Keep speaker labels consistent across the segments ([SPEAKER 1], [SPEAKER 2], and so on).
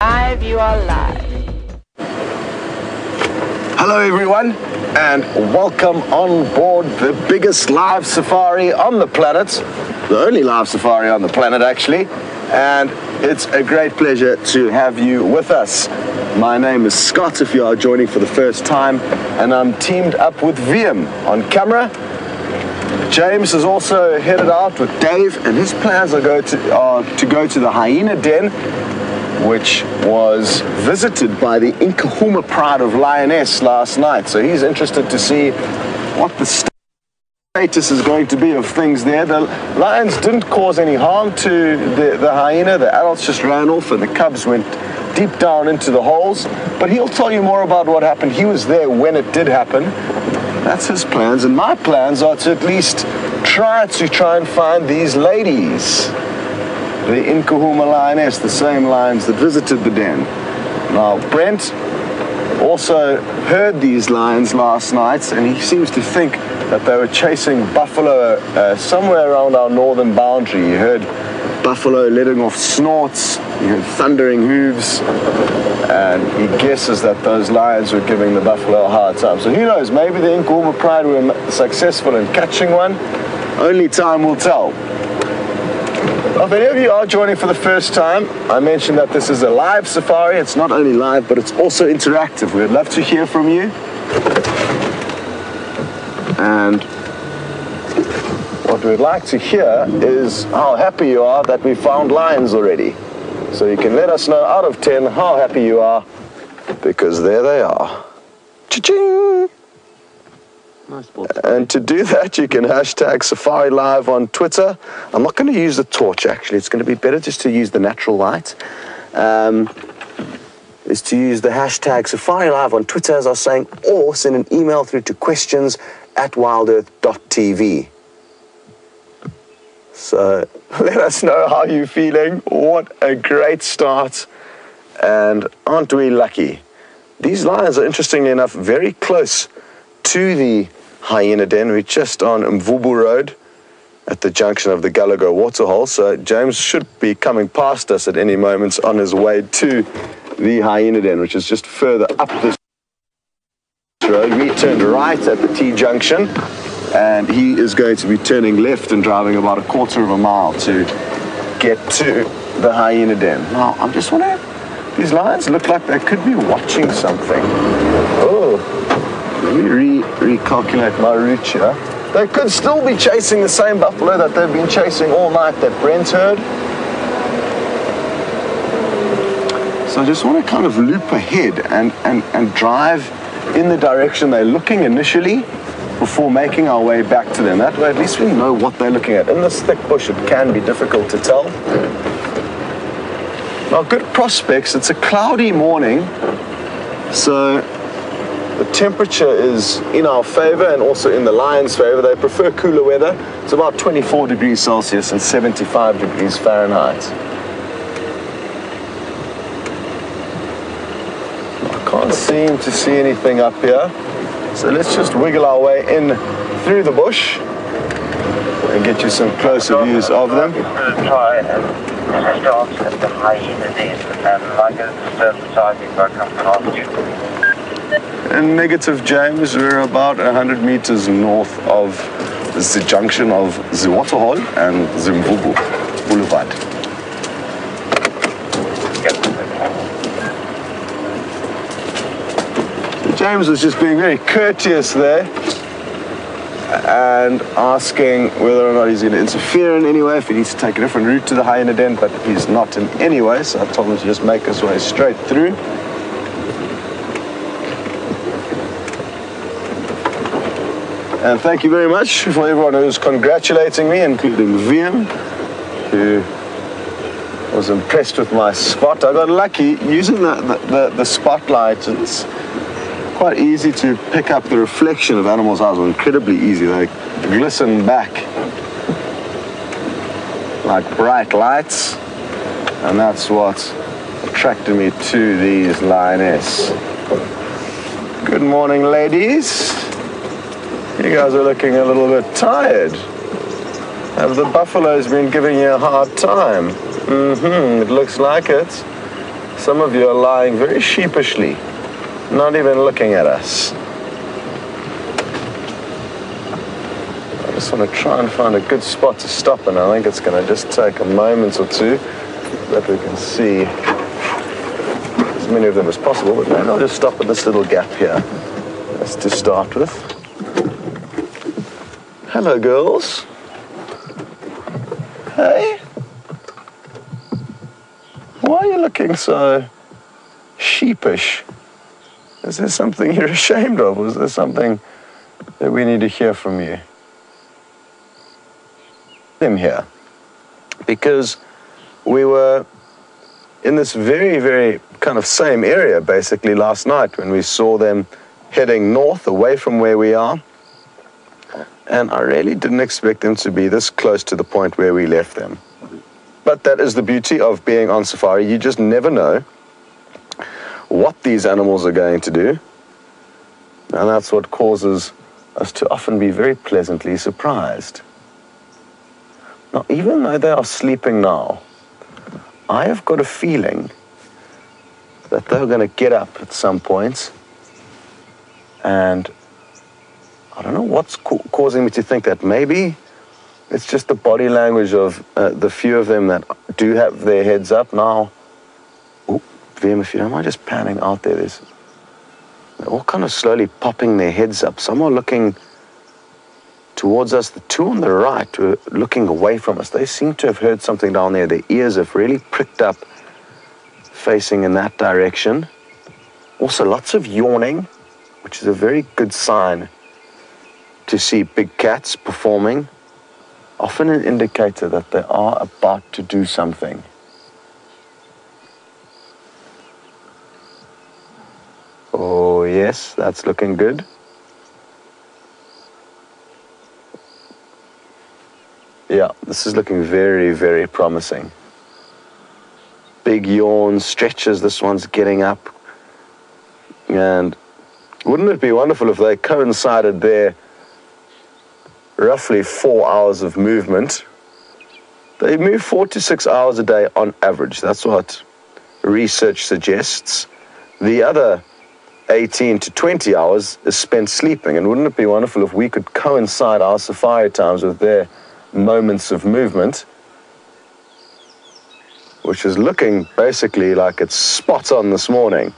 [SPEAKER 1] Live, you are live.
[SPEAKER 2] Hello everyone, and welcome on board the biggest live safari on the planet, the only live safari on the planet actually, and it's a great pleasure to have you with us. My name is Scott if you are joining for the first time, and I'm teamed up with VM on camera. James is also headed out with Dave, and his plans are to go to the hyena den, which was visited by the Nkuhuma pride of Lionesses last night. So he's interested to see what the status is going to be of things there. The lions didn't cause any harm to the hyena. The adults just ran off and the cubs went deep down into the holes. But he'll tell you more about what happened. He was there when it did happen. That's his plans. And my plans are to at least try and find these ladies. The Nkuhuma lioness, the same lions that visited the den. Now, Brent also heard these lions last night, and he seems to think that they were chasing buffalo somewhere around our northern boundary. He heard buffalo letting off snorts, he heard thundering hooves, and he guesses that those lions were giving the buffalo a hard time. So who knows, maybe the Nkuhuma pride were successful in catching one. Only time will tell. Well, if any of you are joining for the first time, I mentioned that this is a live safari. It's not only live, but it's also interactive. We'd love to hear from you. And what we'd like to hear is how happy you are that we found lions already. So you can let us know out of 10 how happy you are, because there they are. Cha-ching! And to do that, you can hashtag Safari Live on Twitter. I'm not going to use the torch, actually. It's going to be better just to use the natural light. Is to use the hashtag Safari Live on Twitter, as I was saying, or send an email through to questions@WildEarthTV. So let us know how you're feeling. What a great start. And aren't we lucky? These lions are, interestingly enough, very close to the hyena den. We're just on Mvubu Road at the junction of the Gallagher waterhole. So James should be coming past us at any moment on his way to the hyena den, which is just further up this road. We turned right at the T-junction, and he is going to be turning left and driving about a quarter of a mile to get to the hyena den. Now, I'm just wondering, these lions look like they could be watching something. Oh. Let me recalculate my route here. They could still be chasing the same buffalo that they've been chasing all night that Brent heard. So I just want to kind of loop ahead and drive in the direction they're looking initially before making our way back to them. That way at least we know what they're looking at. In this thick bush it can be difficult to tell. Now, good prospects. It's a cloudy morning, so the temperature is in our favor and also in the lions' favor. They prefer cooler weather. It's about 24 degrees Celsius and 75 degrees Fahrenheit. I can't seem to see anything up here. So let's just wiggle our way in through the bush and get you some closer views of them.
[SPEAKER 3] Try and start at the hyena den, and like a certain size if I come past you.
[SPEAKER 2] And negative, James, we're about 100 meters north of the junction of the waterhole and the Mvubu Boulevard. So James was just being very courteous there and asking whether or not he's going to interfere in any way, if he needs to take a different route to the hyena den, but he's not in any way, so I told him to just make his way straight through. And thank you very much for everyone who's congratulating me, including VM, who was impressed with my spot. I got lucky using the spotlight. It's quite easy to pick up the reflection of animals' eyes. Well, incredibly easy. They glisten back like bright lights, and that's what attracted me to these lionesses. Good morning, ladies. You guys are looking a little bit tired. Have the buffaloes been giving you a hard time? It looks like it. Some of you are lying very sheepishly, not even looking at us. I just want to try and find a good spot to stop, and I think it's going to just take a moment or two that we can see as many of them as possible, but maybe I'll just stop at this little gap here. That's to start with. Hello, girls. Hey? Why are you looking so sheepish? Is there something you're ashamed of? Is there something that we need to hear from you? Them here. Because we were in this very, very kind of same area basically last night when we saw them heading north away from where we are. And I really didn't expect them to be this close to the point where we left them. But that is the beauty of being on safari. You just never know what these animals are going to do. And that's what causes us to often be very pleasantly surprised. Now, even though they are sleeping now, I have got a feeling that they're going to get up at some point. And I don't know what's causing me to think that. Maybe it's just the body language of the few of them that do have their heads up now. Oh, Vim, if you don't mind just panning out there, they're all kind of slowly popping their heads up. Some are looking towards us. The two on the right were looking away from us. They seem to have heard something down there. Their ears have really pricked up, facing in that direction. Also, lots of yawning, which is a very good sign to see big cats performing. Often an indicator that they are about to do something. Oh yes, that's looking good. Yeah, this is looking very, very promising. Big yawns, stretches, this one's getting up. And wouldn't it be wonderful if they coincided there? Roughly 4 hours of movement. They move 4 to 6 hours a day on average. That's what research suggests. The other 18 to 20 hours is spent sleeping. And wouldn't it be wonderful if we could coincide our safari times with their moments of movement, which is looking basically like it's spot on this morning.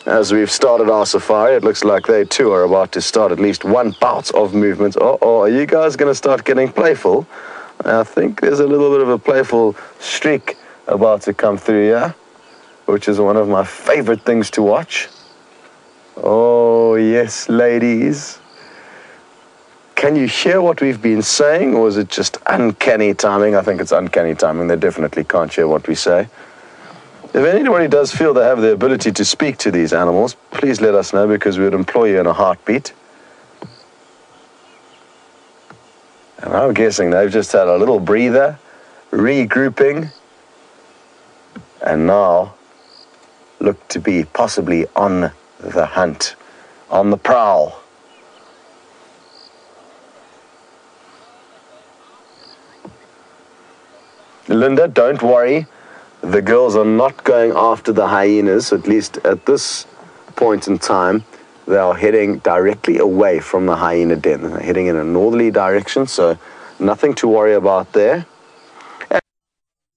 [SPEAKER 2] As we've started our safari, it looks like they too are about to start at least one bout of movement. Uh-oh, are you guys going to start getting playful? I think there's a little bit of a playful streak about to come through here, which is one of my favorite things to watch. Oh, yes, ladies. Can you hear what we've been saying, or is it just uncanny timing? I think it's uncanny timing. They definitely can't hear what we say. If anybody does feel they have the ability to speak to these animals, please let us know, because we would employ you in a heartbeat. And I'm guessing they've just had a little breather, regrouping, and now look to be possibly on the hunt, on the prowl. Linda, don't worry. The girls are not going after the hyenas, at least at this point in time. They are heading directly away from the hyena den. They're heading in a northerly direction, so nothing to worry about there.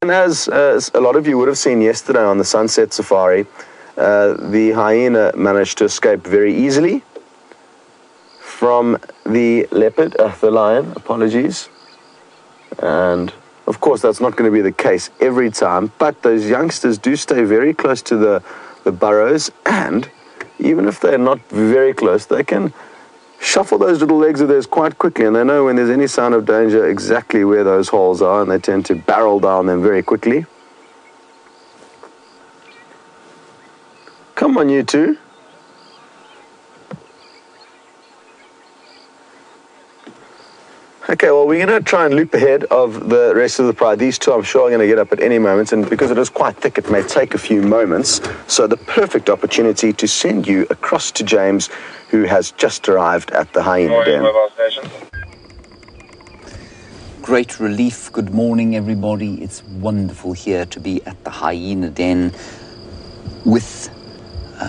[SPEAKER 2] And as a lot of you would have seen yesterday on the sunset safari, the hyena managed to escape very easily from the leopard, the lion, apologies. And of course, that's not going to be the case every time, but those youngsters do stay very close to the burrows, and even if they're not very close, they can shuffle those little legs of theirs quite quickly, and they know when there's any sign of danger exactly where those holes are, and they tend to barrel down them very quickly. Come on, you two. Okay, well, we're going to try and loop ahead of the rest of the pride. These two, I'm sure, are going to get up at any moment, and because it is quite thick, it may take a few moments. So the perfect opportunity to send you across to James, who has just arrived at the hyena den.
[SPEAKER 1] Great relief. Good morning, everybody. It's wonderful here to be at the hyena den. with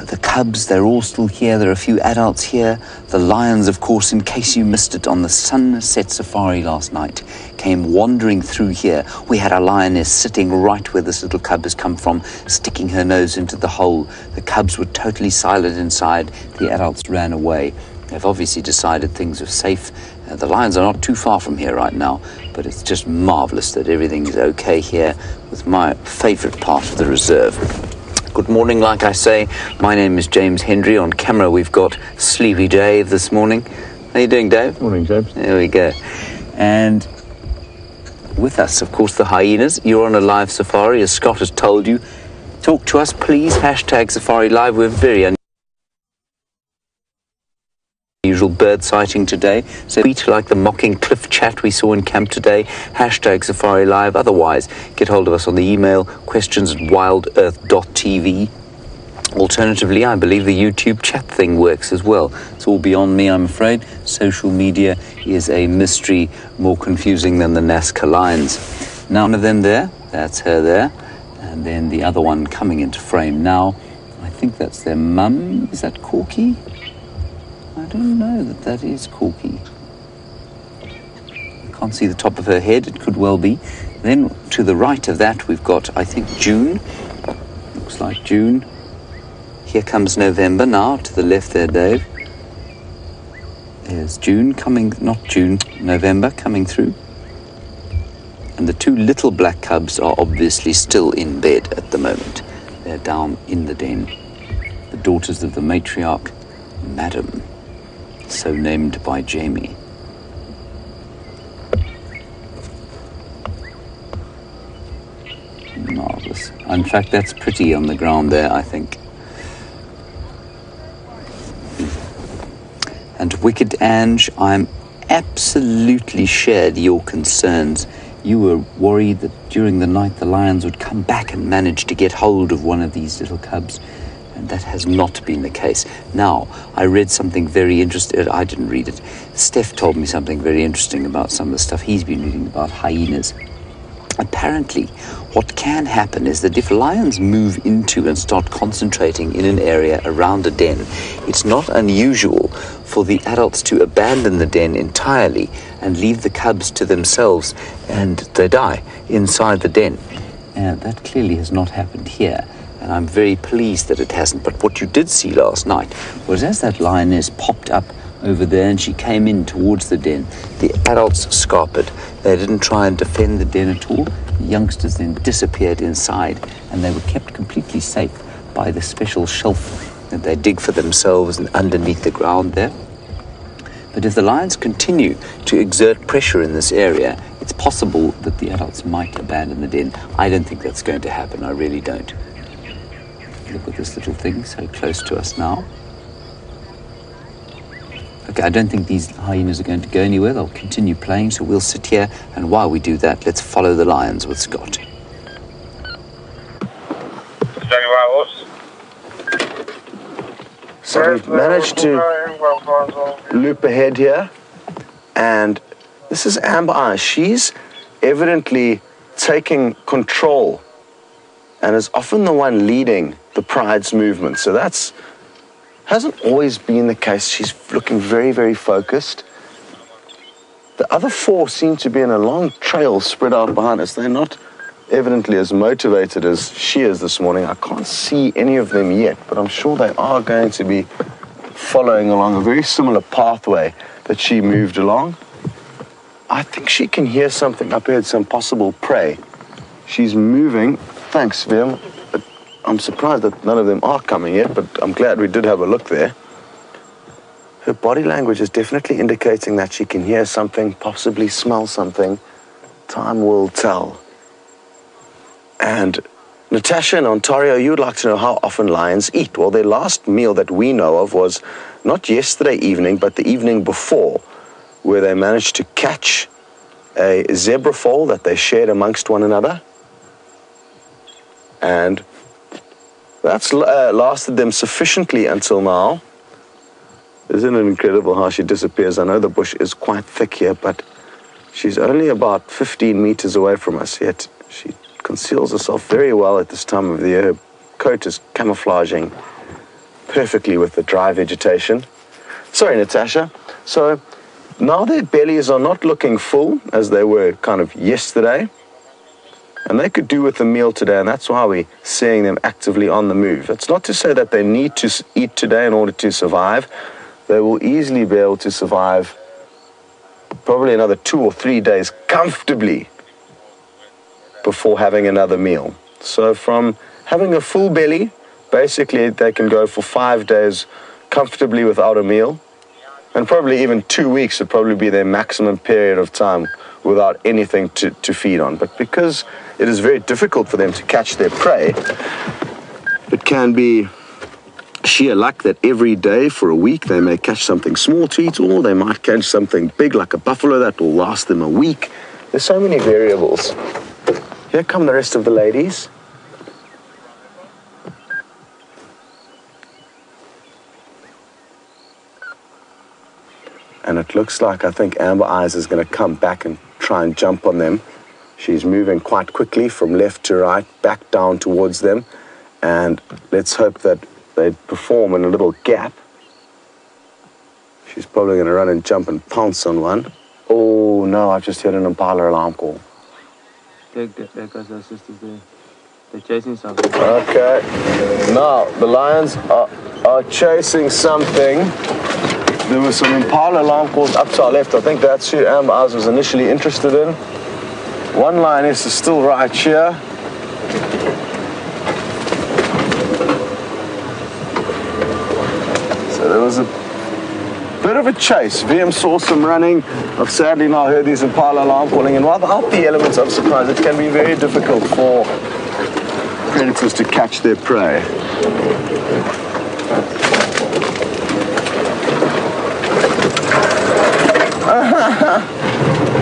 [SPEAKER 1] the cubs. They're all still here. There are a few adults here. The lions, of course, in case you missed it, on the sunset safari last night, came wandering through here. We had a lioness sitting right where this little cub has come from, sticking her nose into the hole. The cubs were totally silent inside. The adults ran away. They've obviously decided things are safe. The lions are not too far from here right now, but it's just marvelous that everything is okay here with my favorite part of the reserve. Good morning, like I say. My name is James Hendry. On camera, we've got Sleepy Dave this morning. How you doing, Dave?
[SPEAKER 2] Morning, James.
[SPEAKER 1] There we go. And with us, of course, the hyenas. You're on a live safari, as Scott has told you. Talk to us, please. #Safari Live. We're very unusual bird sighting today. So tweet like the mocking cliff chat we saw in camp today. #Safari Live. Otherwise, get hold of us on the email, questions@wildearth.tv. Alternatively, I believe the YouTube chat thing works as well. It's all beyond me, I'm afraid. Social media is a mystery more confusing than the Nazca lines. None of them there. That's her there. And then the other one coming into frame now. I think that's their mum. Is that Corky? I don't know that is Corky. I can't see the top of her head. It could well be. Then to the right of that, we've got, I think, June. Looks like June. Here comes November now, to the left there, Dave. There's June coming, not June, November coming through. And the two little black cubs are obviously still in bed at the moment. They're down in the den. The daughters of the matriarch, Madam, so named by Jamie. Marvellous. In fact, that's pretty on the ground there, I think. And Wicked Ange, I'm absolutely shared your concerns. You were worried that during the night the lions would come back and manage to get hold of one of these little cubs. And that has not been the case. Now, I read something very interesting. I didn't read it. Steph told me something very interesting about some of the stuff he's been reading about hyenas. Apparently, what can happen is that if lions move into and start concentrating in an area around a den, it's not unusual for the adults to abandon the den entirely and leave the cubs to themselves, and they die inside the den. And that clearly has not happened here, and I'm very pleased that it hasn't. But what you did see last night was as that lioness popped up over there and she came in towards the den, the adults scarpered. They didn't try and defend the den at all. The youngsters then disappeared inside, and they were kept completely safe by the special shelf that they dig for themselves and underneath the ground there. But if the lions continue to exert pressure in this area, it's possible that the adults might abandon the den. I don't think that's going to happen. I really don't. Look at this little thing so close to us now. Okay, I don't think these hyenas are going to go anywhere. They'll continue playing, so we'll sit here, and while we do that, let's follow the lions with Scott.
[SPEAKER 2] So we've managed to loop ahead here, and this is Amber Eye. She's evidently taking control and is often the one leading the pride's movement. So that's hasn't always been the case. She's looking very, very focused. The other four seem to be in a long trail spread out behind us. They're not evidently as motivated as she is this morning. I can't see any of them yet, but I'm sure they are going to be following along a very similar pathway that she moved along. I think she can hear something up ahead, some possible prey. She's moving. Thanks, Viam. I'm surprised that none of them are coming yet, but I'm glad we did have a look there. Her body language is definitely indicating that she can hear something, possibly smell something. Time will tell. And Natasha in Ontario, you would like to know how often lions eat. Well, their last meal that we know of was not yesterday evening, but the evening before, where they managed to catch a zebra foal that they shared amongst one another. And that's lasted them sufficiently until now. Isn't it incredible how she disappears? I know the bush is quite thick here, but she's only about 15 meters away from us, yet she conceals herself very well at this time of the year. Her coat is camouflaging perfectly with the dry vegetation. Sorry, Natasha. So now their bellies are not looking full as they were kind of yesterday. And they could do with the meal today, and that's why we're seeing them actively on the move. It's not to say that they need to eat today in order to survive. They will easily be able to survive probably another 2 or 3 days comfortably before having another meal. So from having a full belly, basically they can go for 5 days comfortably without a meal, and probably even 2 weeks would probably be their maximum period of time without anything to feed on. But because it is very difficult for them to catch their prey, it can be sheer luck that every day for a week they may catch something small to eat, or they might catch something big like a buffalo that will last them a week. There's so many variables. Here come the rest of the ladies. And it looks like, I think Amber Eyes is going to come back and try and jump on them. She's moving quite quickly from left to right, back down towards them. And let's hope that they perform in a little gap. She's probably going to run and jump and pounce on one. Oh no, I've just heard an impala alarm call.
[SPEAKER 4] There goes our sisters there. They're chasing something.
[SPEAKER 2] Okay. Now, the lions are chasing something. There were some impala alarm calls up to our left. I think that's who Amber Eyes was initially interested in. One lioness is still right here. So there was a bit of a chase. VM saw some running. I've sadly now heard these impala alarm calling, and without the elements of surprise, it can be very difficult for predators to catch their prey.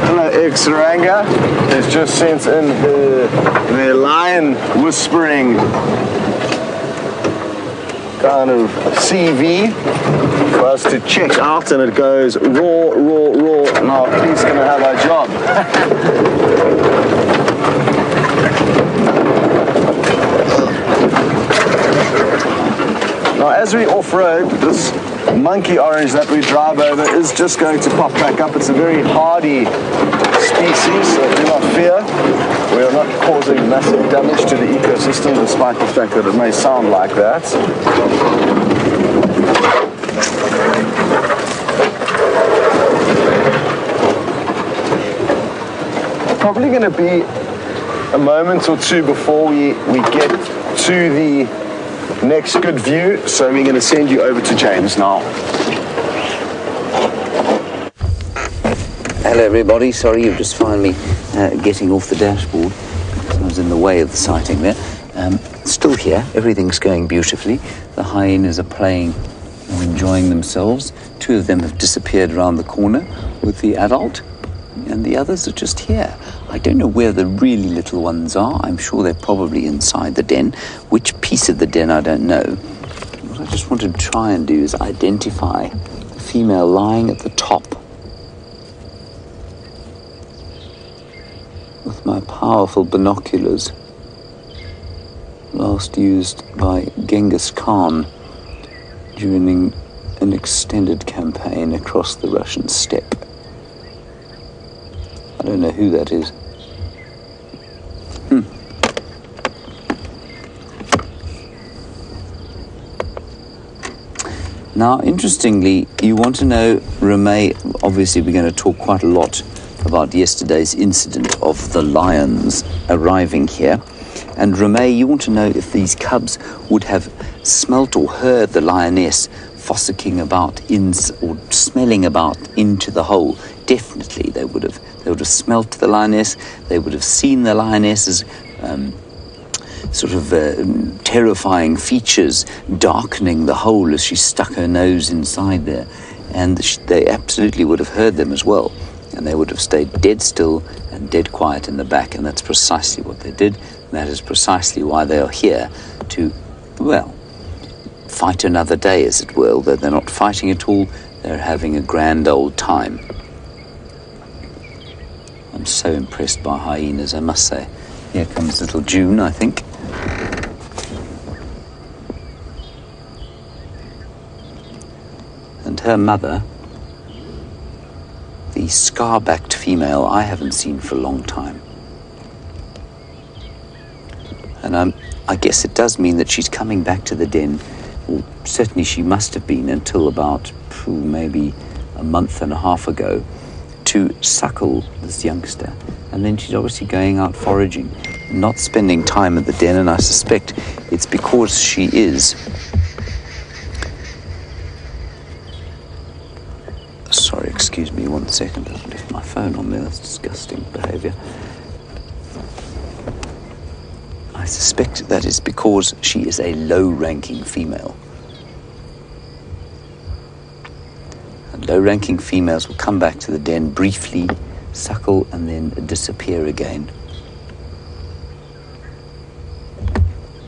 [SPEAKER 2] Hello, X-Ranga has just sent in their lion whispering kind of CV for us to check out, and it goes roar, roar, roar. Now, please can I have our job? Now, as we off-road, this monkey orange that we drive over is just going to pop back up. It's a very hardy species, so do not fear. We are not causing massive damage to the ecosystem, despite the fact that it may sound like that. Probably going to be a moment or two before we get to the next good view, so we're going to send you over to James now.
[SPEAKER 1] Hello everybody, sorry you've just found me getting off the dashboard because I was in the way of the sighting there. Still here, everything's going beautifully. The hyenas are playing and enjoying themselves. 2 of them have disappeared around the corner with the adult, and the others are just here. I don't know where the really little ones are. I'm sure they're probably inside the den. Which piece of the den, I don't know. What I just want to try and do is identify the female lying at the top with my powerful binoculars, last used by Genghis Khan during an extended campaign across the Russian steppe. I don't know who that is. Now, interestingly, you want to know, Ramey, obviously we're going to talk quite a lot about yesterday's incident of the lions arriving here. And Ramey, you want to know if these cubs would have smelt or heard the lioness fossicking about or smelling about into the hole. Definitely they would have smelt the lioness. They would have seen the lioness's terrifying features darkening the hole as she stuck her nose inside there, and they absolutely would have heard them as well, and they would have stayed dead still and dead quiet in the back, and that's precisely what they did. That is precisely why they are here, to, well, fight another day, as it were. Although they're not fighting at all, they're having a grand old time. I'm so impressed by hyenas, I must say. Here comes little June, I think. her mother, the scar-backed female, I haven't seen for a long time. And I guess it does mean that she's coming back to the den. Well, certainly she must have been until about maybe a month and a half ago, to suckle this youngster. And then she's obviously going out foraging, not spending time at the den, and I suspect it's because she is. Sorry, excuse me 1 second. I left my phone on there. That's disgusting behaviour. I suspect that is because she is a low-ranking female. And low-ranking females will come back to the den briefly, suckle, and then disappear again.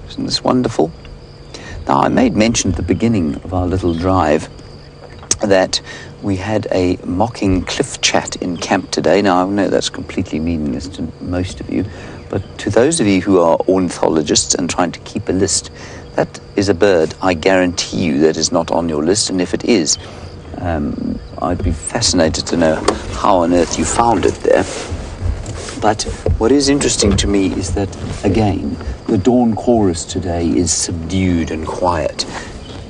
[SPEAKER 1] Isn't this wonderful? Now, I made mention at the beginning of our little drive that we had a mocking cliff chat in camp today. Now, I know that's completely meaningless to most of you, but to those of you who are ornithologists and trying to keep a list, that is a bird, I guarantee you, that is not on your list, and if it is, I'd be fascinated to know how on earth you found it there. But what is interesting to me is that, again, the dawn chorus today is subdued and quiet.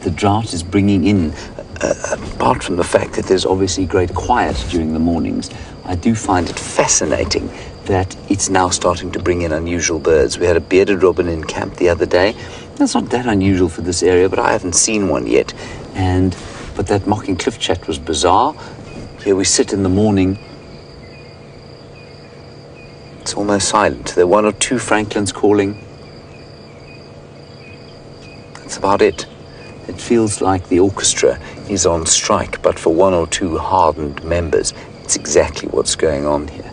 [SPEAKER 1] The drought is bringing in, apart from the fact that there's obviously great quiet during the mornings, I do find it fascinating that it's now starting to bring in unusual birds. We had a bearded robin in camp the other day. That's not that unusual for this area, but I haven't seen one yet. But that mocking cliff chat was bizarre. Here we sit in the morning. It's almost silent. There are 1 or 2 francolins calling. That's about it. It feels like the orchestra is on strike, but for 1 or 2 hardened members. It's exactly what's going on here.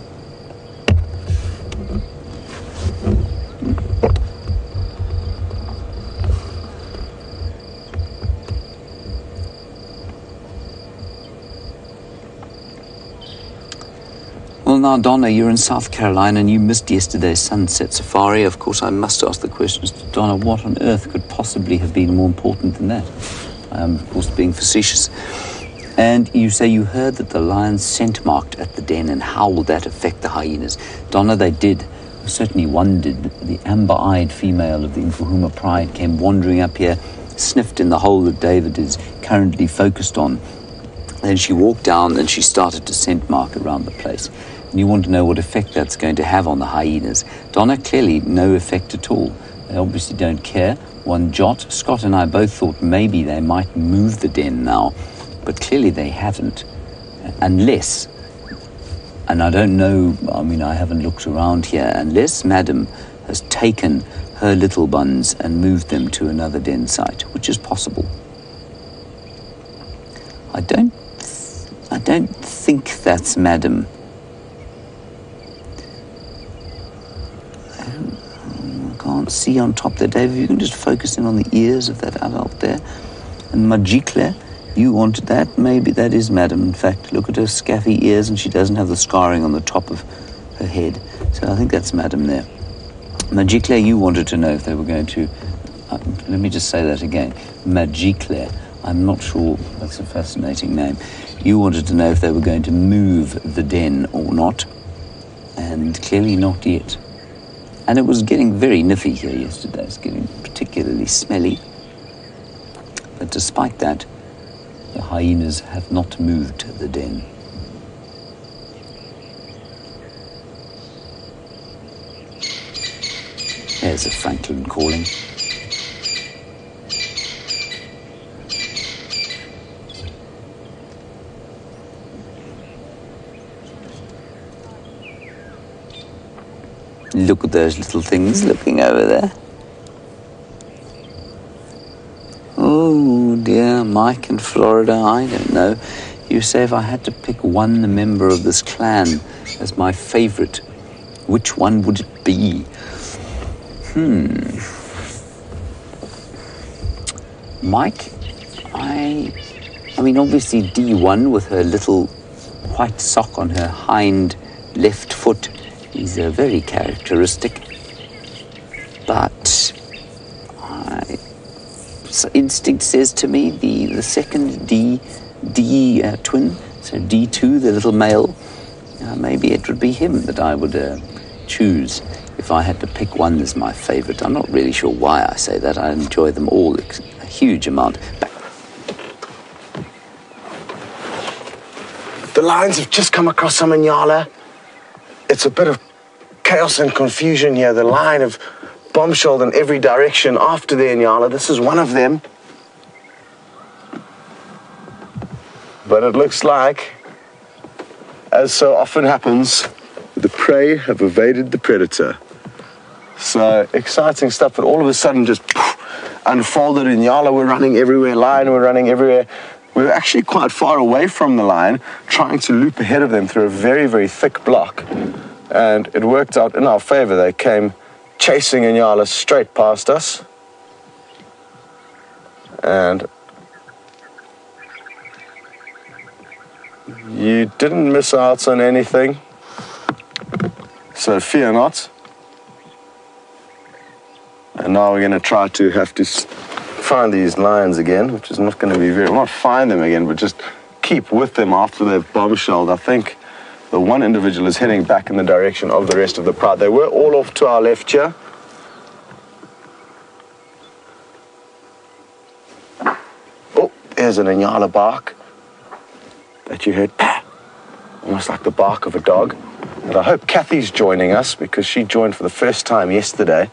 [SPEAKER 1] Well, now, Donna, you're in South Carolina and you missed yesterday's sunset safari. Of course, I must ask the questions to Donna. What on earth could possibly have been more important than that? I am, of course, being facetious. And you say you heard that the lions scent-marked at the den, and how will that affect the hyenas? Donna, they did. Certainly one did. The amber-eyed female of the Nkuhuma pride came wandering up here, sniffed in the hole that David is currently focused on. Then she walked down and she started to scent mark around the place. And you want to know what effect that's going to have on the hyenas. Donna, clearly no effect at all. They obviously don't care. One jot. Scott and I both thought maybe they might move the den now, but clearly they haven't. Unless, and I don't know, I mean, I haven't looked around here, unless Madam has taken her little buns and moved them to another den site, which is possible. I don't think that's Madam. I can't see on top there, Dave. If you can just focus in on the ears of that adult there. And Majikle, you wanted that. Maybe that is Madam. In fact, look at her scaffy ears, and she doesn't have the scarring on the top of her head. So I think that's Madam there. Majikle, you wanted to know if they were going to... let me just say that again. Majikle. I'm not sure. That's a fascinating name. You wanted to know if they were going to move the den or not. And clearly not yet. And it was getting very niffy here yesterday. It's getting particularly smelly. But despite that, the hyenas have not moved the den. There's a francolin calling. Look at those little things looking over there. Oh dear, Mike in Florida, I don't know. You say if I had to pick one member of this clan as my favorite, which one would it be? Mike, I mean, obviously D1 with her little white sock on her hind left foot is very characteristic, but instinct says to me the second D D twin, so D2, the little male. Maybe it would be him that I would choose if I had to pick one as my favourite. I'm not really sure why I say that. I enjoy them all a huge amount.
[SPEAKER 2] The lions have just come across some Inyala. It's a bit of chaos and confusion here. The lion have bombshelled in every direction after the Inyala. This is one of them. But it looks like, as so often happens, the prey have evaded the predator. So exciting stuff, but all of a sudden just unfolded. Inyala were running everywhere, lion were running everywhere. We were actually quite far away from the lion, trying to loop ahead of them through a very, very thick block. And it worked out in our favor. They came chasing Inyala straight past us. And you didn't miss out on anything, so fear not. And now we're going to try to have to find these lions again, which is not going to be very, not find them again, but just keep with them after they've bombshelled. I think the one individual is heading back in the direction of the rest of the pride. They were all off to our left here. Oh, there's an Inyala bark that you heard, almost like the bark of a dog. And I hope Kathy's joining us, because she joined for the first time yesterday,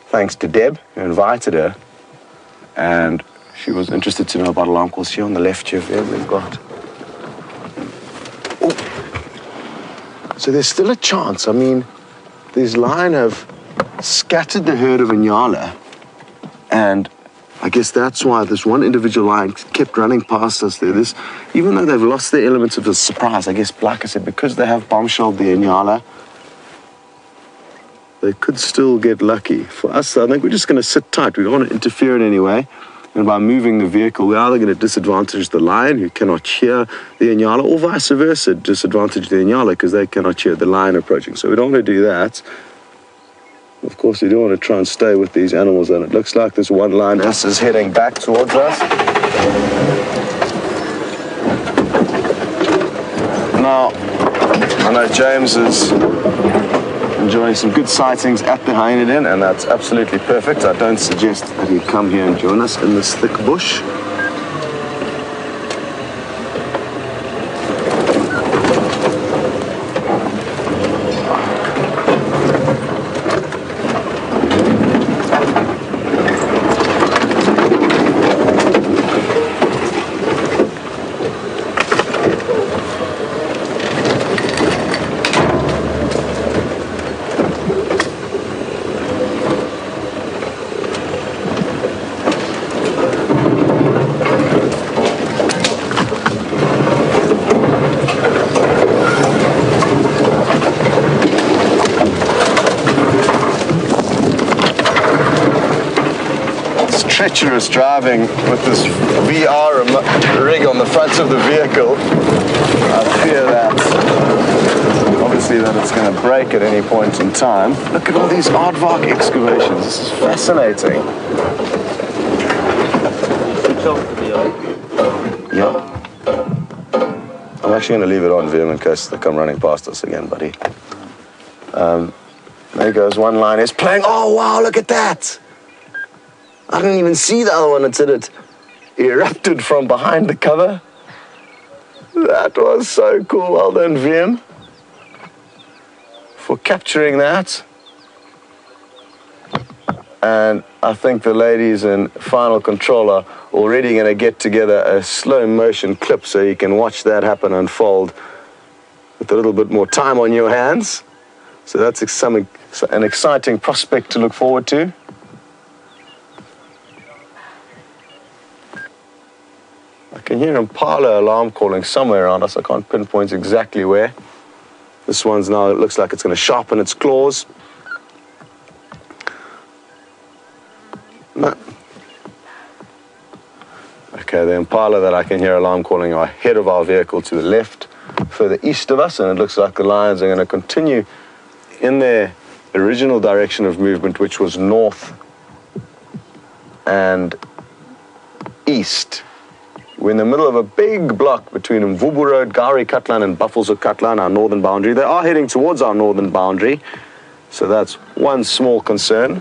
[SPEAKER 2] thanks to Deb, who invited her. And she was interested to know about alarm calls. Here on the left here, we've got... Oh. So there's still a chance. I mean, these lion have scattered the herd of Inyala, and I guess that's why this one individual lion kept running past us there. Even though they've lost their elements of the surprise, I guess, like I said, because they have bombshelled the Inyala, they could still get lucky. For us, I think we're just going to sit tight. We don't want to interfere in any way. And by moving the vehicle, we're either going to disadvantage the lion, who cannot hear the Inyala, or vice versa, disadvantage the Inyala, because they cannot hear the lion approaching. So we don't want to do that. Of course, we do want to try and stay with these animals, and it looks like this one lioness is heading back towards us. Now, I know James is enjoying some good sightings at the hyena den, and that's absolutely perfect. I don't suggest that he come here and join us in this thick bush. Treacherous driving with this VR rig on the front of the vehicle. I fear that, obviously, that it's going to break at any point in time. Look at all these aardvark excavations. This is fascinating. Yeah. I'm actually going to leave it on, Vim, in case they come running past us again, buddy. There goes one line. It's playing. Oh, wow, look at that. I didn't even see the other one until it erupted from behind the cover. That was so cool. Well done, VM, for capturing that. And I think the ladies in final control are already going to get together a slow motion clip so you can watch that happen unfold with a little bit more time on your hands. So that's an exciting prospect to look forward to. I can hear impala alarm calling somewhere around us. I can't pinpoint exactly where. This one's now, it looks like it's going to sharpen its claws. No. Okay, the impala that I can hear alarm calling are ahead of our vehicle to the left, further east of us, and it looks like the lions are going to continue in their original direction of movement, which was north and east. We're in the middle of a big block between Mvubu Road, Gowrie Katlan and Buffelshoek Katlan, our northern boundary. They are heading towards our northern boundary, so that's one small concern.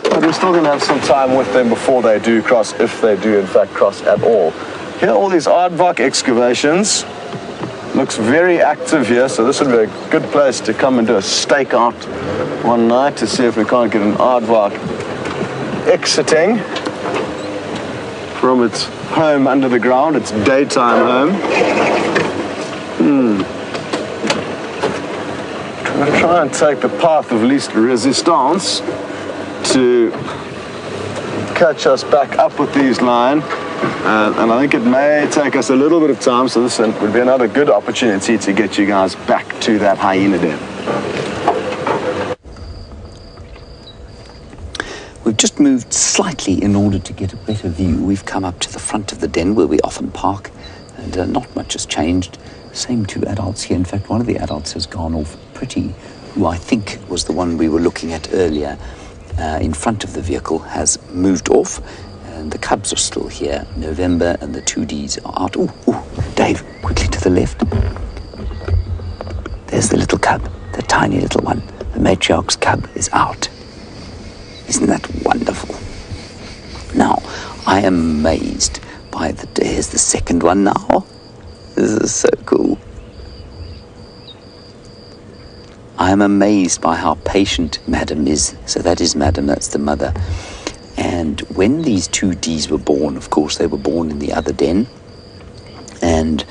[SPEAKER 2] But we're still going to have some time with them before they do cross, if they do in fact cross at all. Here are all these aardvark excavations. Looks very active here, so this would be a good place to come and do a stakeout one night to see if we can't get an aardvark exiting from its home under the ground, its daytime home. I'm going to try and take the path of least resistance to catch us back up with these line. And I think it may take us a little bit of time, so this would be another good opportunity to get you guys back to that hyena den.
[SPEAKER 1] We've just moved slightly in order to get a better view. We've come up to the front of the den where we often park, and not much has changed. Same two adults here. In fact, one of the adults has gone off. Pretty, who I think was the one we were looking at earlier, in front of the vehicle, has moved off. And the cubs are still here. November and the 2Ds are out. Ooh, Dave, quickly to the left. There's the little cub, the tiny little one. The matriarch's cub is out. Isn't that wonderful? Now, I am amazed by here's the second one now. This is so cool. I am amazed by how patient Madam is. So that is Madam, that's the mother. And when these 2Ds were born, of course, they were born in the other den, and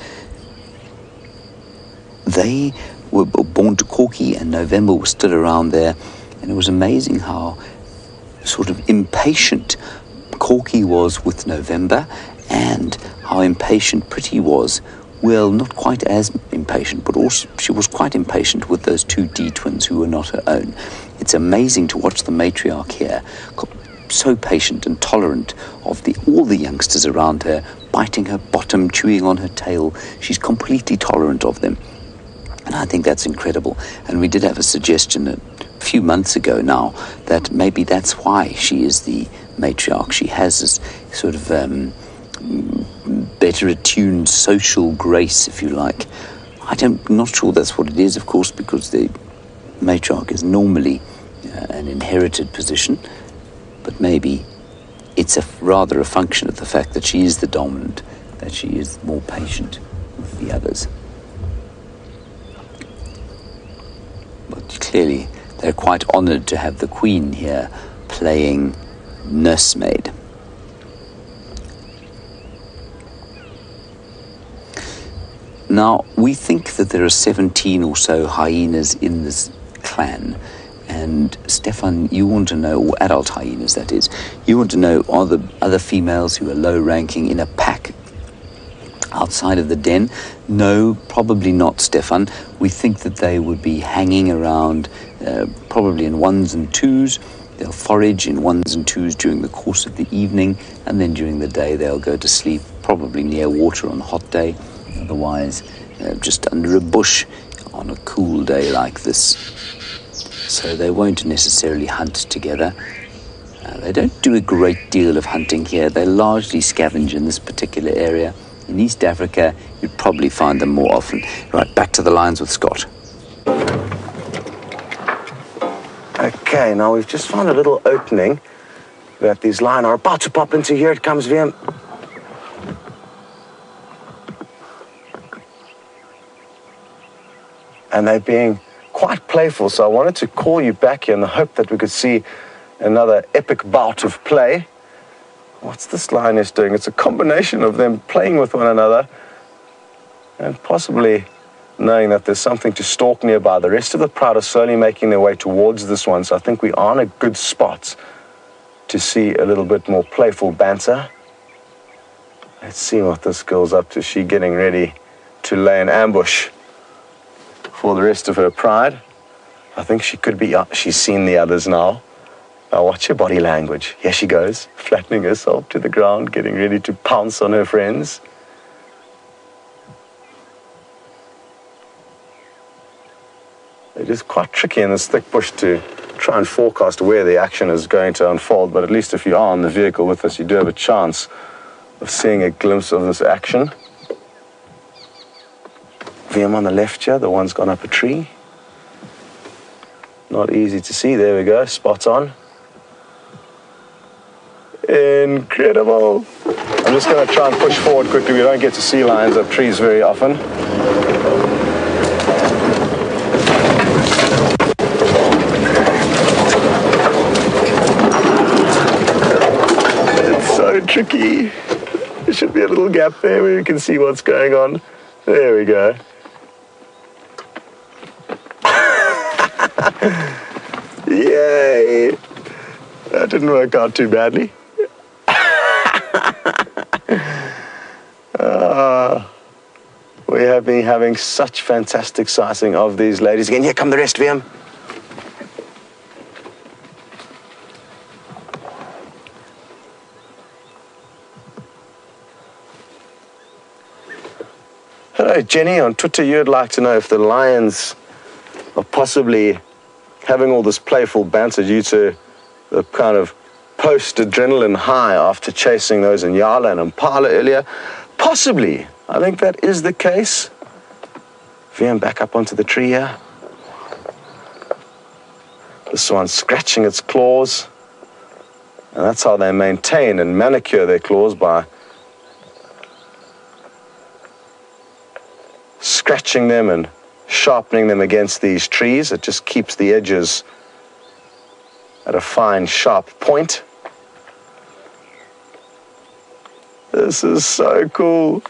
[SPEAKER 1] they were born to Corky, and November was still around there, and it was amazing how sort of impatient Corky was with November, and how impatient Pretty was. Well, not quite as impatient, but also she was quite impatient with those 2D twins who were not her own. It's amazing to watch the matriarch here, so patient and tolerant of all the youngsters around her, biting her bottom, chewing on her tail. She's completely tolerant of them. And I think that's incredible. And we did have a suggestion a few months ago now that maybe that's why she is the matriarch. She has this sort of better attuned social grace, if you like. I'm not sure that's what it is, of course, because the matriarch is normally an inherited position. But maybe it's rather a function of the fact that she is the dominant, that she is more patient with the others. But clearly, they're quite honoured to have the Queen here playing nursemaid. Now, we think that there are 17 or so hyenas in this clan. And Stefan, you want to know, or adult hyenas that is, you want to know, are the other females who are low-ranking in a pack outside of the den? No, probably not, Stefan. We think that they would be hanging around, probably in ones and twos. They'll forage in ones and twos during the course of the evening, and then during the day they'll go to sleep, probably near water on a hot day, otherwise just under a bush on a cool day like this. So they won't necessarily hunt together. They don't do a great deal of hunting here. They largely scavenge in this particular area. In East Africa, you'd probably find them more often. Right, back to the lines with Scott.
[SPEAKER 2] Okay, now we've just found a little opening that these lion are about to pop into. Here it comes, Liam. And they're being quite playful, so I wanted to call you back here in the hope that we could see another epic bout of play. What's this lioness doing? It's a combination of them playing with one another and possibly knowing that there's something to stalk nearby. The rest of the pride are slowly making their way towards this one, so I think we are in a good spot to see a little bit more playful banter. Let's see what this girl's up to. She's getting ready to lay an ambush for the rest of her pride. I think she could be, she's seen the others now. Now watch her body language. Here she goes, flattening herself to the ground, getting ready to pounce on her friends. It is quite tricky in this thick bush to try and forecast where the action is going to unfold, but at least if you are in the vehicle with us, you do have a chance of seeing a glimpse of this action. VM on the left here, the one's gone up a tree. Not easy to see, there we go, spot on. Incredible. I'm just going to try and push forward quickly. We don't get to see lions up trees very often. It's so tricky. There should be a little gap there where you can see what's going on. There we go. Yay! That didn't work out too badly. We have been having such fantastic sighting of these ladies. Again, here come the rest of them. Hello, Jenny. On Twitter, you'd like to know if the lions are possibly having all this playful banter due to the kind of post-adrenaline high after chasing those Inyala and Impala earlier. Possibly. I think that is the case. VM back up onto the tree here. This one's scratching its claws. And that's how they maintain and manicure their claws, by scratching them and sharpening them against these trees. It just keeps the edges at a fine, sharp point. This is so cool.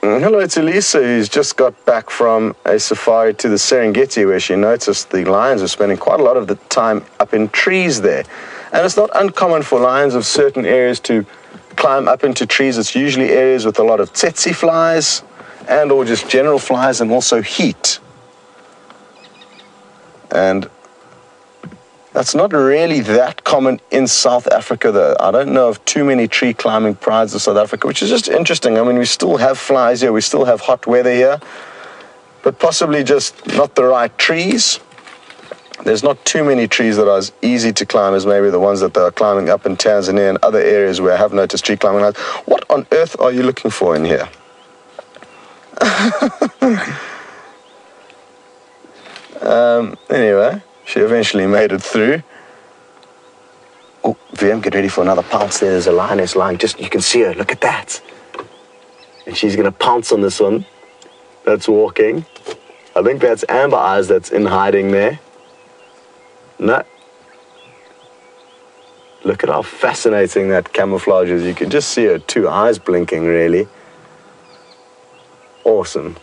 [SPEAKER 2] Hello to Lisa, who's just got back from a safari to the Serengeti, where she noticed the lions are spending quite a lot of the time up in trees there. And it's not uncommon for lions of certain areas to climb up into trees. It's usually areas with a lot of tsetse flies and or just general flies, and also heat. And that's not really that common in South Africa, though. I don't know of too many tree climbing prides of South Africa, which is just interesting. I mean, we still have flies here, we still have hot weather here, but possibly just not the right trees. There's not too many trees that are as easy to climb as maybe the ones that they are climbing up in Tanzania and other areas where I have noticed tree climbing lines. What on earth are you looking for in here? Anyway, she eventually made it through. Oh, VM, get ready for another pounce there. There's a lioness lying. Just, you can see her. Look at that. And she's going to pounce on this one that's walking. I think that's Amber Eyes that's in hiding there. No. Look at how fascinating that camouflage is. You can just see her two eyes blinking, really. Awesome.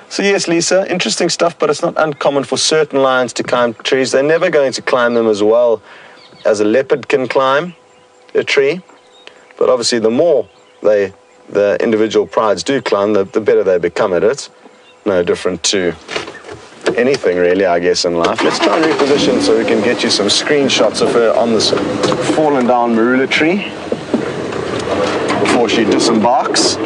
[SPEAKER 2] So yes, Lisa, interesting stuff, but it's not uncommon for certain lions to climb trees. They're never going to climb them as well as a leopard can climb a tree. But obviously, the more the individual prides do climb, the better they become at it. No different to anything, really, I guess, in life. Let's try and reposition so we can get you some screenshots of her on this fallen down marula tree before she disembarks.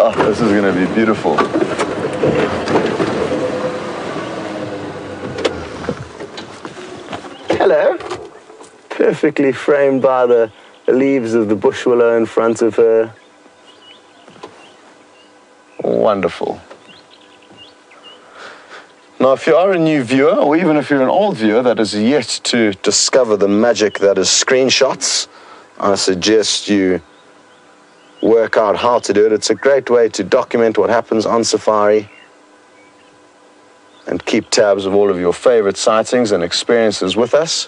[SPEAKER 2] Oh, this is going to be beautiful. Hello. Perfectly framed by the leaves of the bush willow in front of her. Wonderful. Now, if you are a new viewer, or even if you're an old viewer that is yet to discover the magic that is screenshots, I suggest you work out how to do it. It's a great way to document what happens on safari and keep tabs of all of your favorite sightings and experiences with us.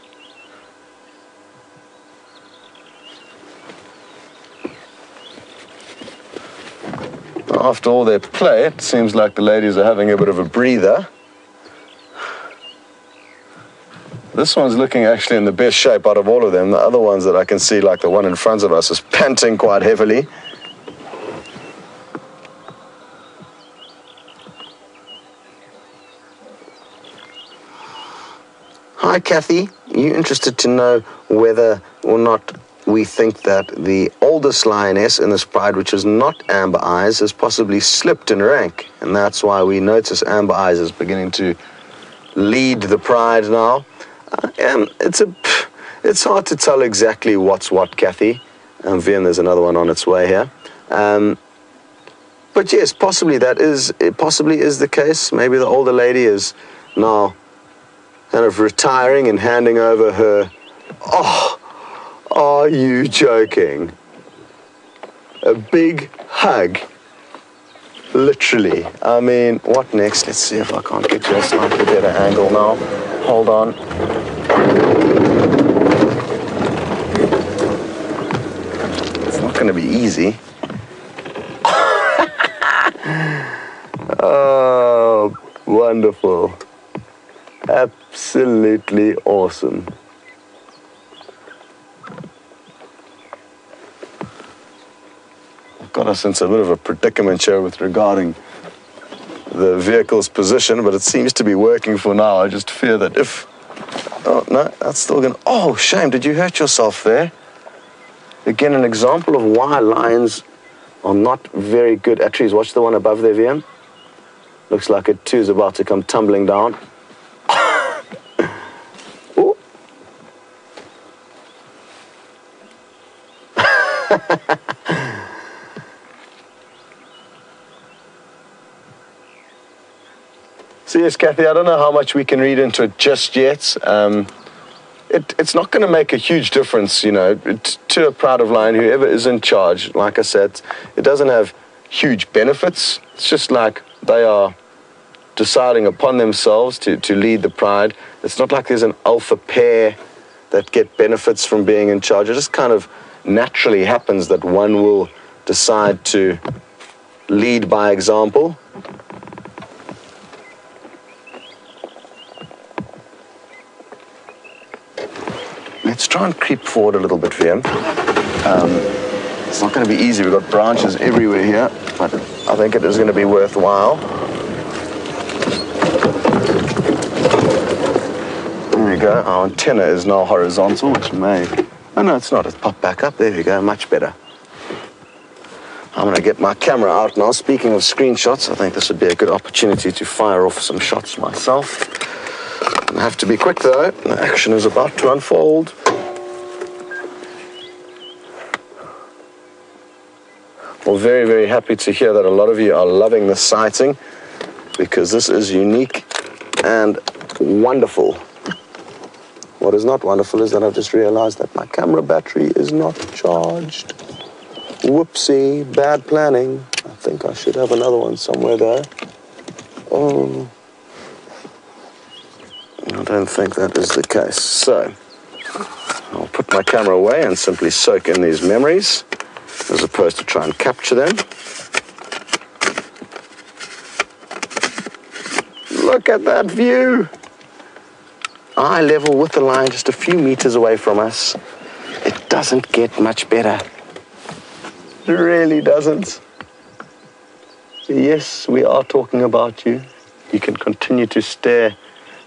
[SPEAKER 2] After all their play, it seems like the ladies are having a bit of a breather. This one's looking actually in the best shape out of all of them. The other ones that I can see, like the one in front of us, is panting quite heavily. Hi, Kathy. You interested to know whether or not we think that the oldest lioness in this pride, which is not Amber Eyes, has possibly slipped in rank, and that's why we notice Amber Eyes is beginning to lead the pride now. It's hard to tell exactly what's what, Kathy. Vian, there's another one on its way here. But yes, possibly it possibly is the case. Maybe the older lady is now kind of retiring and handing over her. Oh, are you joking? A big hug. Literally. I mean, what next? Let's see if I can't get you a slightly better angle now. Hold on. It's not going to be easy. Oh, wonderful. Absolutely awesome. Got us into a bit of a predicament here with regarding the vehicle's position, but it seems to be working for now. I just fear that if... Oh, no, that's still going to... Oh, shame, did you hurt yourself there? Again, an example of why lions are not very good at trees. Watch the one above there, VM. Looks like it too is about to come tumbling down. Ooh. So yes, Kathy, I don't know how much we can read into it just yet. It's not going to make a huge difference, you know, to a pride of lion, whoever is in charge. Like I said, it doesn't have huge benefits. It's just like they are deciding upon themselves to lead the pride. It's not like there's an alpha pair that get benefits from being in charge. It just kind of naturally happens that one will decide to lead by example. Let's try and creep forward a little bit, VM. It's not going to be easy. We've got branches everywhere here, but I think it is going to be worthwhile. There we go. Our antenna is now horizontal, which may... Oh, no, it's not. It's popped back up. There we go. Much better. I'm going to get my camera out now. Speaking of screenshots, I think this would be a good opportunity to fire off some shots myself. I have to be quick, though. The action is about to unfold. Well, very, very happy to hear that a lot of you are loving this sighting, because this is unique and wonderful. What is not wonderful is that I've just realized that my camera battery is not charged. Whoopsie, bad planning. I think I should have another one somewhere there. Oh, I don't think that is the case. So, I'll put my camera away and simply soak in these memories, as opposed to try and capture them. Look at that view! Eye level with the line just a few meters away from us. It doesn't get much better. It really doesn't. Yes, we are talking about you. You can continue to stare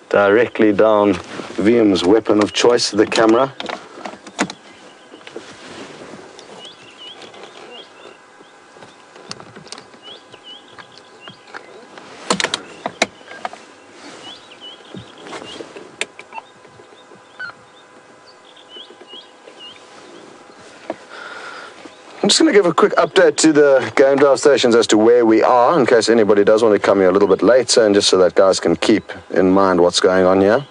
[SPEAKER 2] directly down VM's weapon of choice, the camera. I'm just going to give a quick update to the game drive stations as to where we are, in case anybody does want to come here a little bit later, and just so that guys can keep in mind what's going on here.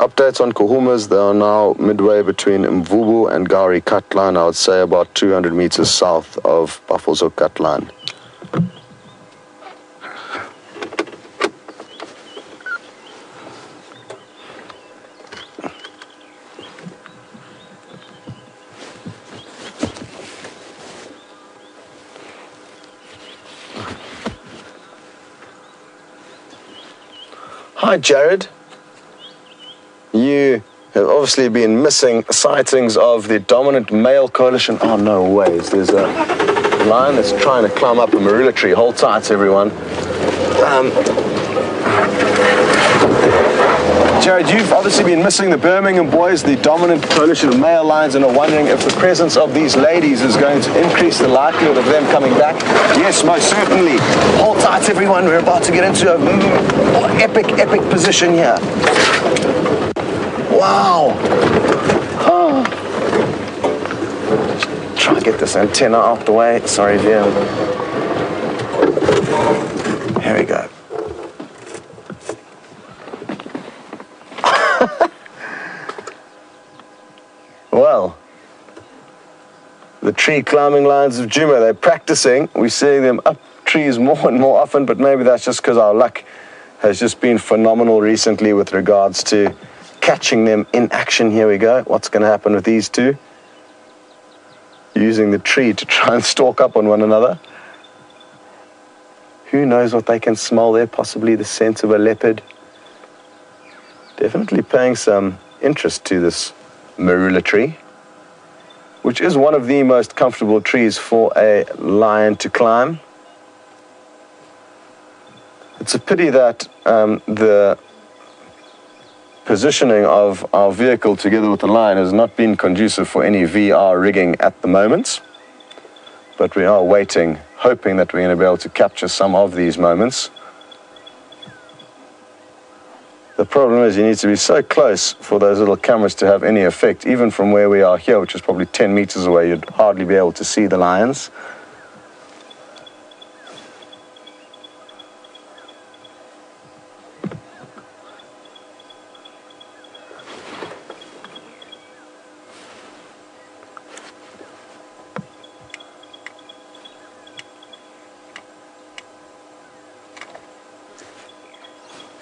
[SPEAKER 2] Updates on Nkuhumas, they are now midway between Mvubu and Gari cut line, I would say about 200 meters south of Buffalo's Hook cut line. Hi, Jared. you have obviously been missing sightings of the dominant male coalition. Oh, no ways. There's a lion that's trying to climb up a marula tree. Hold tight, everyone. Jared, you've obviously been missing the Birmingham boys, the dominant coalition of male lions, and are wondering if the presence of these ladies is going to increase the likelihood of them coming back. Yes, most certainly. Hold tight, everyone. We're about to get into a epic position here. Wow. Oh. Try and get this antenna out the way. Sorry, dear. Here we go. Well, the tree climbing lions of Djuma, they're practicing. We're seeing them up trees more and more often, but maybe that's just because our luck has just been phenomenal recently with regards to catching them in action. Here we go. What's going to happen with these two? Using the tree to try and stalk up on one another. Who knows what they can smell there? Possibly the scent of a leopard. Definitely paying some interest to this marula tree, which is one of the most comfortable trees for a lion to climb. It's a pity that the positioning of our vehicle together with the lion has not been conducive for any VR rigging at the moment, but we are waiting, hoping that we're going to be able to capture some of these moments. The problem is you need to be so close for those little cameras to have any effect. Even from where we are here, which is probably 10 meters away, you'd hardly be able to see the lions.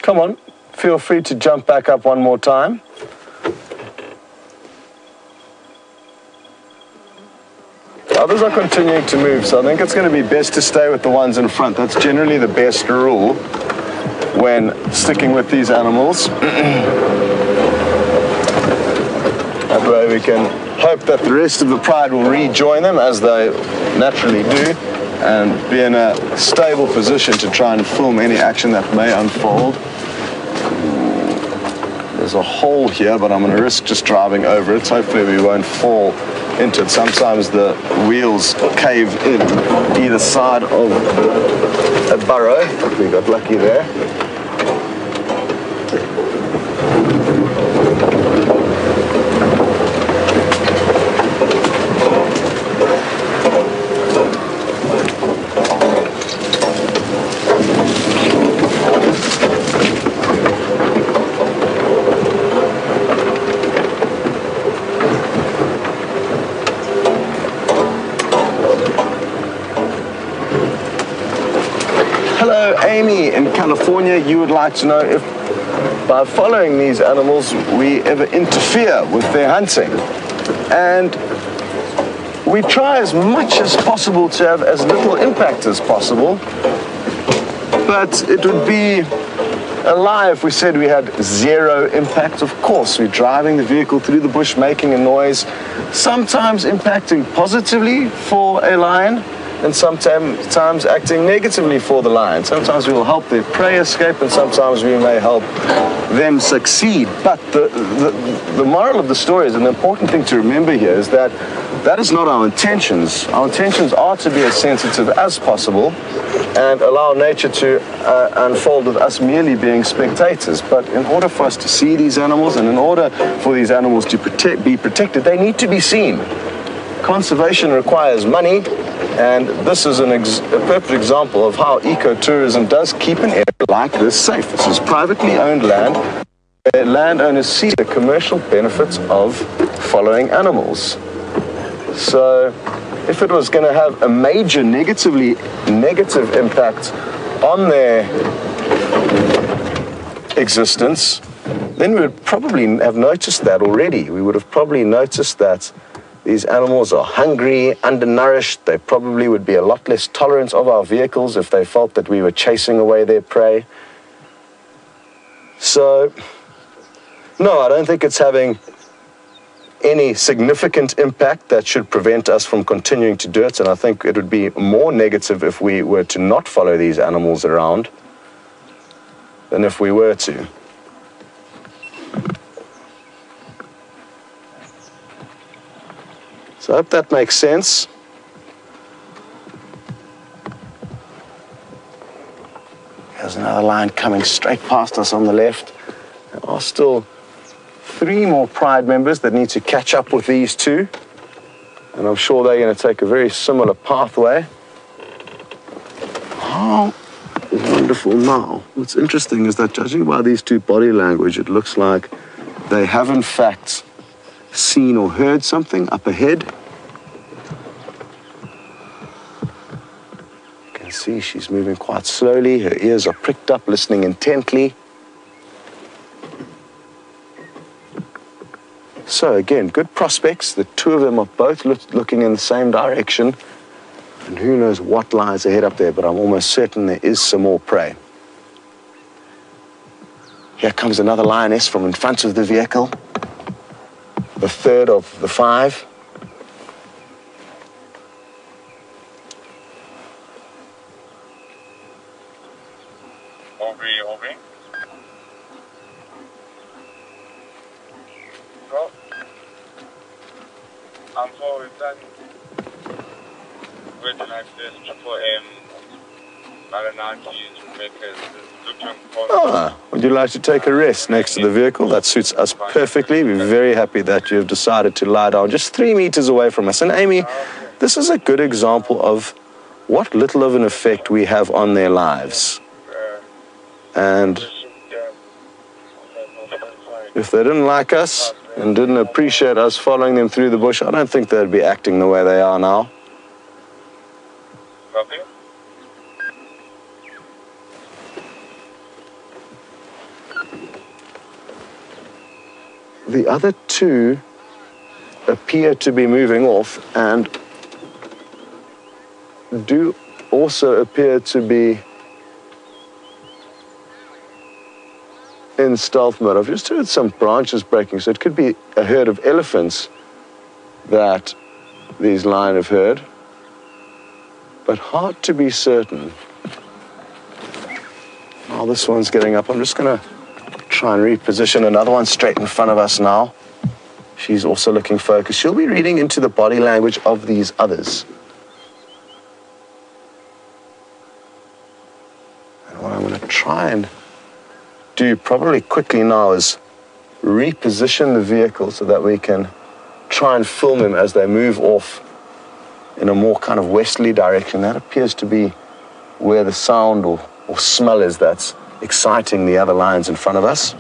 [SPEAKER 2] Come on. Feel free to jump back up one more time. Others are continuing to move, so I think it's going to be best to stay with the ones in front. That's generally the best rule when sticking with these animals. That way we can hope that the rest of the pride will rejoin them, as they naturally do, and be in a stable position to try and film any action that may unfold. There's a hole here, but I'm going to risk just driving over it. Hopefully we won't fall into it. Sometimes the wheels cave in either side of a burrow. We got lucky there. Amy in California, you would like to know if by following these animals we ever interfere with their hunting. And we try as much as possible to have as little impact as possible, but it would be a lie if we said we had zero impact. Of course, we're driving the vehicle through the bush, making a noise, sometimes impacting positively for a lion, and sometimes acting negatively for the lion. Sometimes we will help their prey escape, and sometimes we may help them succeed. But the moral of the story is, an important thing to remember here, is that that is not our intentions. Our intentions are to be as sensitive as possible and allow nature to unfold with us merely being spectators. But in order for us to see these animals, and in order for these animals to be protected, they need to be seen. Conservation requires money, and this is a perfect example of how ecotourism does keep an area like this safe. This is privately owned land, where landowners see the commercial benefits of following animals. So if it was going to have a major negative impact on their existence, then we would probably have noticed that already. We would have probably noticed that these animals are hungry, undernourished. They probably would be a lot less tolerant of our vehicles if they felt that we were chasing away their prey. So No, I don't think it's having any significant impact that should prevent us from continuing to do it, and I think it would be more negative if we were to not follow these animals around than if we were to. So I hope that makes sense. There's another lion coming straight past us on the left. There are still 3 more pride members that need to catch up with these 2. And I'm sure they're going to take a very similar pathway. How wonderful now. What's interesting is that judging by these 2 body language, it looks like they have in fact seen or heard something up ahead. You can see she's moving quite slowly. Her ears are pricked up, listening intently. So again, good prospects. The 2 of them are both looking in the same direction. And who knows what lies ahead up there, but I'm almost certain there is some more prey. Here comes another lioness from in front of the vehicle. The 3rd of the 5.
[SPEAKER 3] Over. Well, I'm forward done. With the next triple M,
[SPEAKER 2] would you like to take a rest next to the vehicle? That suits us perfectly. We're very happy that you've decided to lie down just 3 meters away from us. And Amy, this is a good example of what little of an effect we have on their lives. And if they didn't like us and didn't appreciate us following them through the bush, I don't think they'd be acting the way they are now. The other 2 appear to be moving off and do also appear to be in stealth mode. I've just heard some branches breaking, so it could be a herd of elephants that these lion have heard, but hard to be certain. Oh, this one's getting up. I'm just going to try and reposition another one straight in front of us now. She's also looking focused. She'll be reading into the body language of these others. And what I'm going to try and do probably quickly now is reposition the vehicle so that we can try and film them as they move off in a more kind of westerly direction. That appears to be where the sound or smell is that's exciting the other lions in front of us.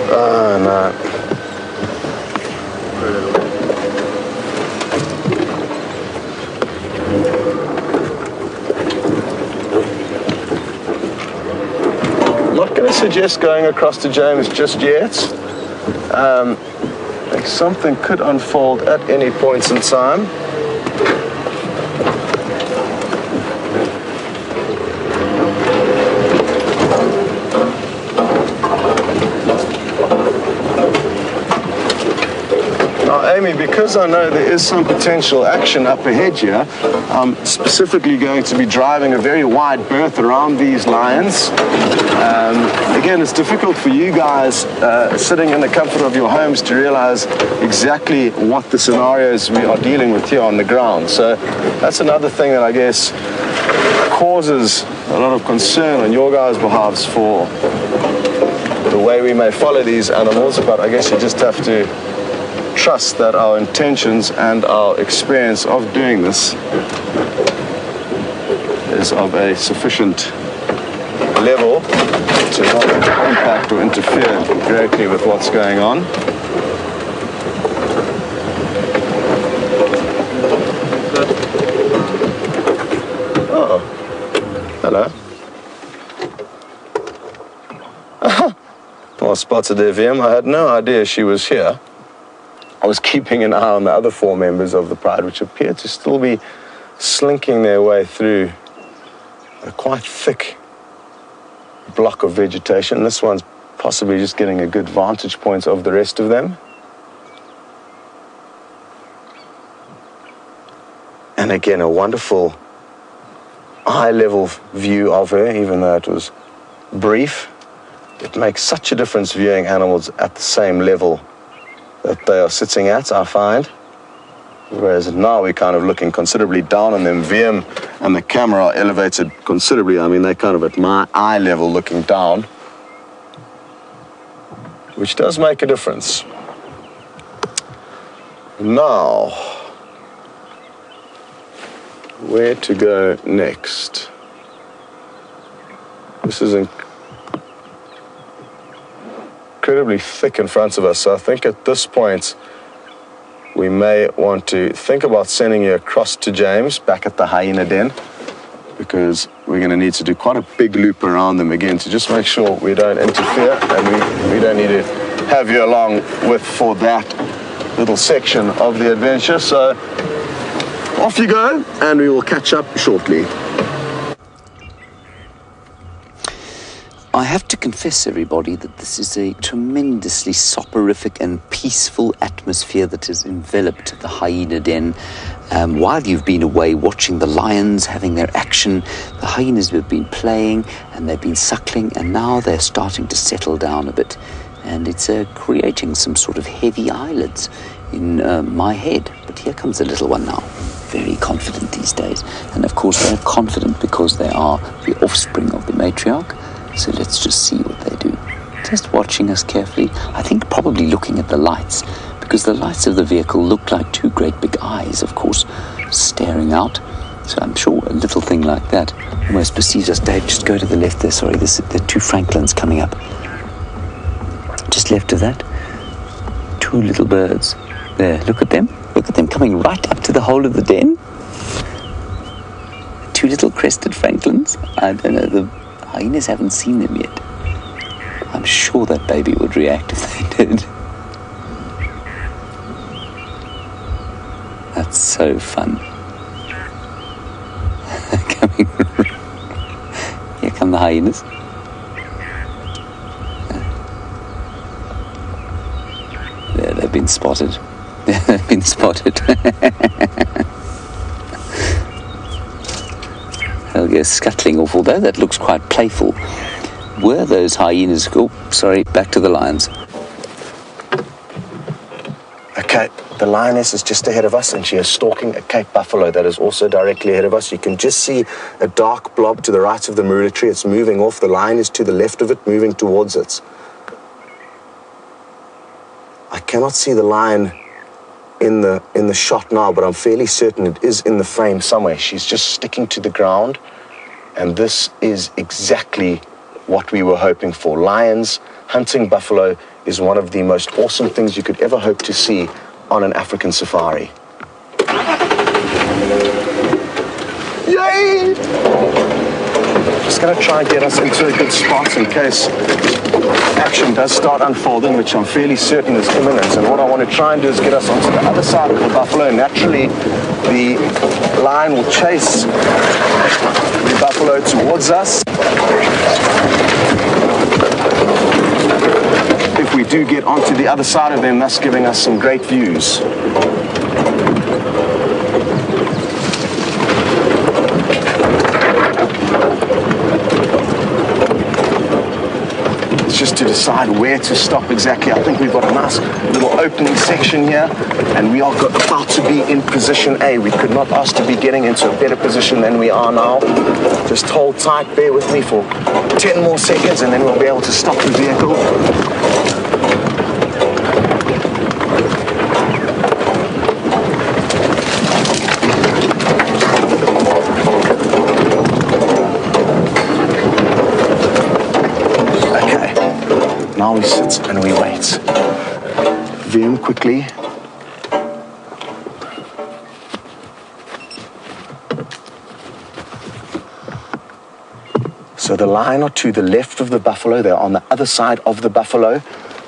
[SPEAKER 2] Oh, no. I'm not going to suggest going across to James just yet. I think something could unfold at any point in time. Amy, because I know there is some potential action up ahead here, I'm specifically going to be driving a very wide berth around these lions. Again, it's difficult for you guys sitting in the comfort of your homes to realize exactly what the scenarios we are dealing with here on the ground. So that's another thing that I guess causes a lot of concern on your guys' behalves for the way we may follow these animals, but I guess you just have to trust that our intentions and our experience of doing this is of a sufficient level to not impact or interfere greatly with what's going on. Oh, hello. Well, spotted there, VM. I had no idea she was here. I was keeping an eye on the other 4 members of the pride, which appear to still be slinking their way through a quite thick block of vegetation. This one's possibly just getting a good vantage point of the rest of them. And again, a wonderful eye-level view of her, even though it was brief. It makes such a difference viewing animals at the same level that they are sitting at, I find. Whereas now we're kind of looking considerably down on them. VM and the camera are elevated considerably. I mean, they're kind of at my eye level looking down, which does make a difference. Now, where to go next? This is incredibly thick in front of us, so I think at this point we may want to think about sending you across to James back at the hyena den, because we're going to need to do quite a big loop around them again to just make sure we don't interfere, and we don't need to have you along with for that little section of the adventure. So off you go, and we will catch up shortly.
[SPEAKER 1] I have to confess, everybody, that this is a tremendously soporific and peaceful atmosphere that has enveloped the hyena den. While you've been away watching the lions having their action, the hyenas have been playing and they've been suckling, and now they're starting to settle down a bit. And it's creating some sort of heavy eyelids in my head. But here comes the little one now. Very confident these days. And of course they're confident because they are the offspring of the matriarch. So let's just see what they do. Just watching us carefully. I think probably looking at the lights, because the lights of the vehicle look like two great big eyes, of course, staring out. So I'm sure a little thing like that almost perceives us. Dave, just go to the left there. Sorry, there are two Franklins coming up. Just left of that. Two little birds. There, look at them. Look at them coming right up to the hole of the den. Two little crested Franklins. I don't know, the hyenas haven't seen them yet. I'm sure that baby would react if they did. That's so fun. Here come the hyenas. There, they've been spotted. They've been spotted. They'll go scuttling off, although that looks quite playful. Were those hyenas... Oh, sorry, back to the lions.
[SPEAKER 2] Okay, the lioness is just ahead of us, and she is stalking a Cape buffalo that is also directly ahead of us. You can just see a dark blob to the right of the marula tree. It's moving off. The lion is to the left of it, moving towards it. I cannot see the lion in the shot now, but I'm fairly certain it is in the frame somewhere. She's just sticking to the ground, and this is exactly what we were hoping for. Lions hunting buffalo is one of the most awesome things you could ever hope to see on an African safari. Yay! Just going to try and get us into a good spot in case action does start unfolding, which I'm fairly certain is imminent. And what I want to try and do is get us onto the other side of the buffalo. Naturally, the lion will chase the buffalo towards us. If we do get onto the other side of them, thus giving us some great views. Just to decide where to stop exactly. I think we've got a nice little opening section here, and we are about to be in position A. We could not ask to be getting into a better position than we are now. Just hold tight, bear with me for 10 more seconds, and then we'll be able to stop the vehicle. Now we sit and we wait. View quickly. So the lion are to the left of the buffalo. They're on the other side of the buffalo.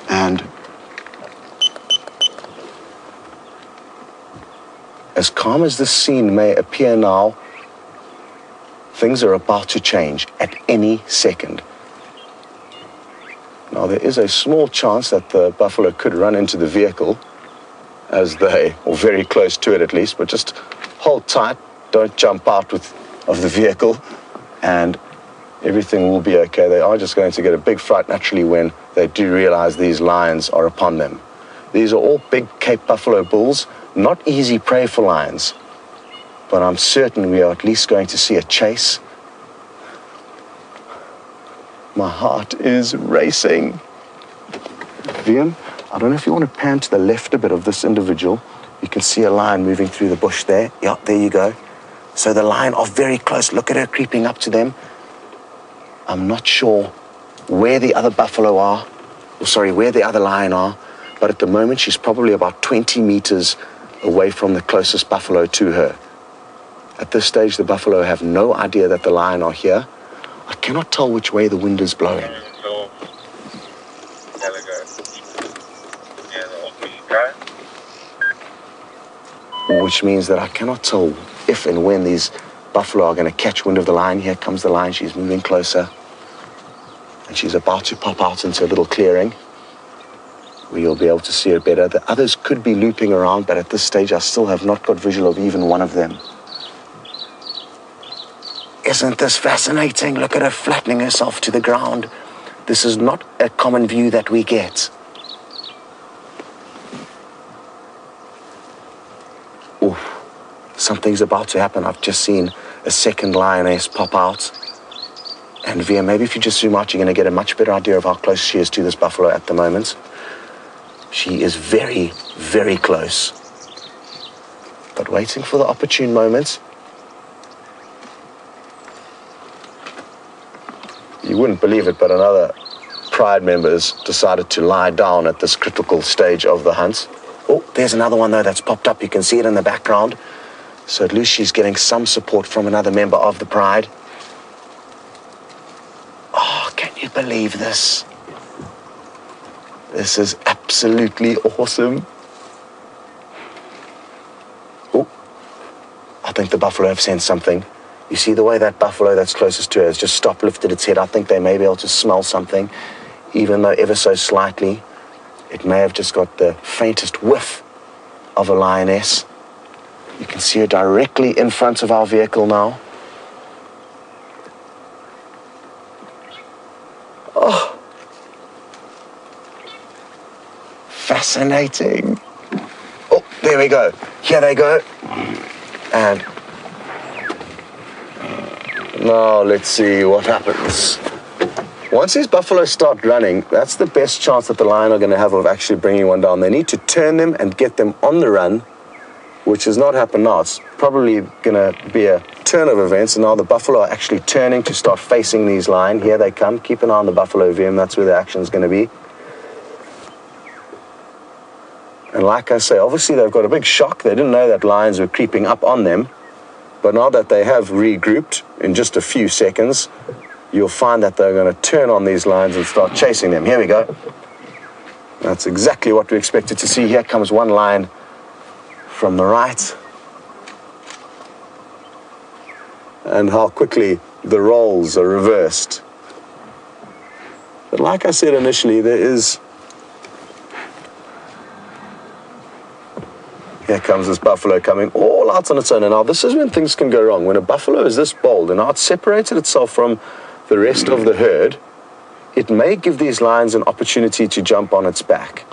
[SPEAKER 2] And as calm as this scene may appear now, things are about to change at any second. Now, there is a small chance that the buffalo could run into the vehicle as they, or very close to it at least, but just hold tight, don't jump out of the vehicle, and everything will be okay. They are just going to get a big fright naturally when they do realize these lions are upon them. These are all big Cape Buffalo bulls, not easy prey for lions, but I'm certain we are at least going to see a chase. My heart is racing. Liam, I don't know if you want to pan to the left a bit of this individual. You can see a lion moving through the bush there. Yeah, there you go. So the lion are very close. Look at her creeping up to them. I'm not sure where the other buffalo are, or sorry, where the other lion are, but at the moment she's probably about 20 meters away from the closest buffalo to her. At this stage, the buffalo have no idea that the lion are here. I cannot tell which way the wind is blowing. Which means that I cannot tell if and when these buffalo are going to catch wind of the lion. Here comes the lion. She's moving closer. And she's about to pop out into a little clearing where you'll be able to see her better. The others could be looping around, but at this stage I still have not got visual of even one of them. Isn't this fascinating? Look at her flattening herself to the ground. This is not a common view that we get. Oof. Something's about to happen. I've just seen a second lioness pop out. And Via, maybe if you just zoom out, you're going to get a much better idea of how close she is to this buffalo at the moment. She is very, very close. But waiting for the opportune moment. You wouldn't believe it, but another Pride member has decided to lie down at this critical stage of the hunt. Oh, there's another one, though, that's popped up. You can see it in the background. So at least she's getting some support from another member of the Pride. Oh, can you believe this? This is absolutely awesome. Oh, I think the buffalo have sensed something. You see the way that buffalo that's closest to her has just stopped, lifted its head. I think they may be able to smell something, even though ever so slightly. It may have just got the faintest whiff of a lioness. You can see her directly in front of our vehicle now. Oh, fascinating. Oh, there we go. Here they go. And now let's see what happens. Once these buffaloes start running, that's the best chance that the lion are going to have of actually bringing one down. They need to turn them and get them on the run, which has not happened now. It's probably going to be a turn of events, and now the buffalo are actually turning to start facing these lions. Here they come. Keep an eye on the buffalo, VM. That's where the action is going to be. And like I say, obviously they've got a big shock. They didn't know that lions were creeping up on them. But now that they have regrouped in just a few seconds, you'll find that they're going to turn on these lions and start chasing them. Here we go. That's exactly what we expected to see. Here comes one lion from the right. And how quickly the roles are reversed. But like I said initially, there is... Here comes this buffalo coming all out on its own. And now this is when things can go wrong. When a buffalo is this bold and now it's separated itself from the rest of the herd, it may give these lions an opportunity to jump on its back.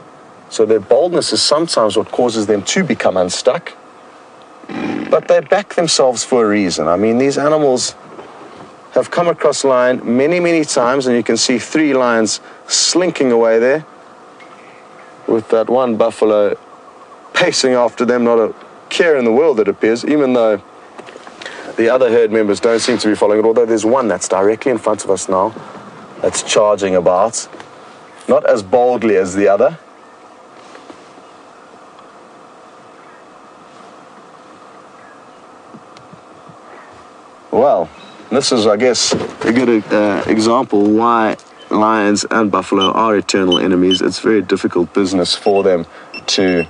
[SPEAKER 2] So their boldness is sometimes what causes them to become unstuck. But they back themselves for a reason. I mean, these animals have come across lion many, many times, and you can see 3 lions slinking away there with that one buffalo pacing after them, not a care in the world, it appears, even though the other herd members don't seem to be following it, although there's one that's directly in front of us now that's charging about, not as boldly as the other. Well, this is, I guess, a good example why lions and buffalo are eternal enemies. It's very difficult business for them to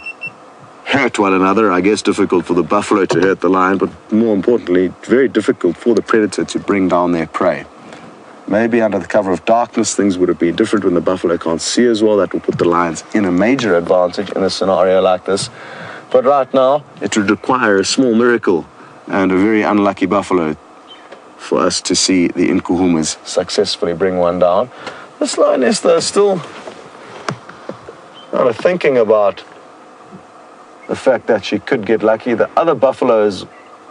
[SPEAKER 2] hurt one another. I guess difficult for the buffalo to hurt the lion, but more importantly, very difficult for the predator to bring down their prey. Maybe under the cover of darkness, things would have been different when the buffalo can't see as well. That will put the lions in a major advantage in a scenario like this. But right now, it would require a small miracle and a very unlucky buffalo for us to see the Nkuhumas successfully bring one down. This lioness, though, still kind of thinking about the fact that she could get lucky. The other buffaloes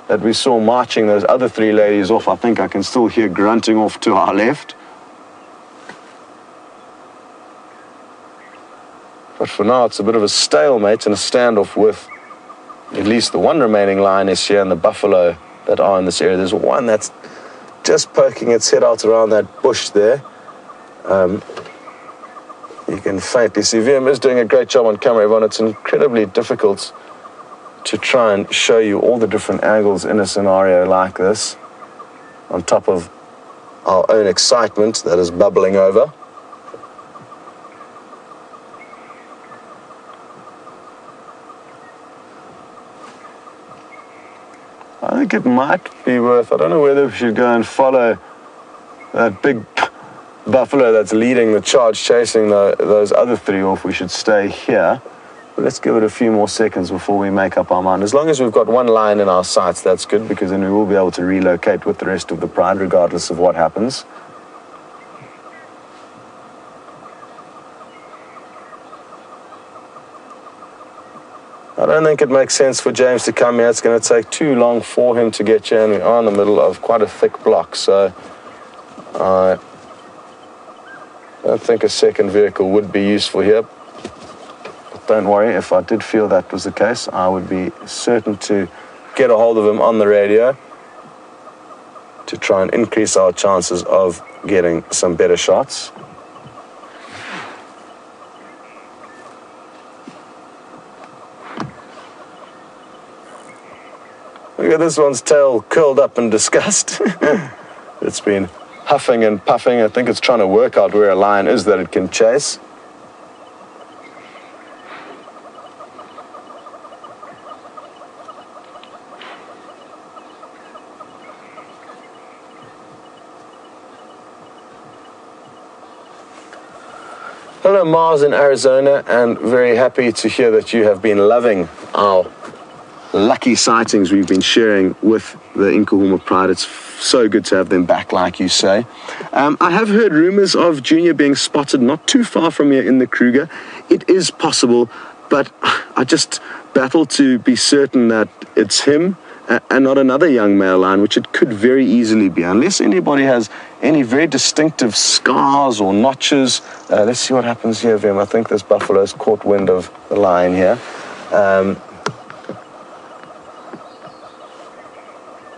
[SPEAKER 2] that we saw marching those other three ladies off, I think I can still hear grunting off to our left. But for now, it's a bit of a stalemate and a standoff with at least the one remaining lioness here and the buffalo that are in this area. There's one that's just poking its head out around that bush there. You can faintly see. VM is doing a great job on camera, everyone. It's incredibly difficult to try and show you all the different angles in a scenario like this, on top of our own excitement that is bubbling over. I think it might be worth, I don't know whether we should go and follow that big buffalo that's leading the charge, chasing those other three, or if we should stay here. But let's give it a few more seconds before we make up our mind. As long as we've got one lion in our sights, that's good, because then we will be able to relocate with the rest of the pride, regardless of what happens. I don't think it makes sense for James to come here. It's going to take too long for him to get here, and we are in the middle of quite a thick block, so I don't think a second vehicle would be useful here. But don't worry, if I did feel that was the case, I would be certain to get a hold of him on the radio to try and increase our chances of getting some better shots. Look at this one's tail curled up in disgust. It's been huffing and puffing. I think it's trying to work out where a lion is that it can chase. Hello, Mars in Arizona, and very happy to hear that you have been loving our lucky sightings we've been sharing with the Nkuhuma Pride. It's so good to have them back, like you say. I have heard rumors of Junior being spotted not too far from here in the Kruger. It is possible, but I just battle to be certain that it's him and not another young male lion, which it could very easily be, unless anybody has any very distinctive scars or notches. Let's see what happens here, Vim. I think this buffalo's caught wind of the lion here.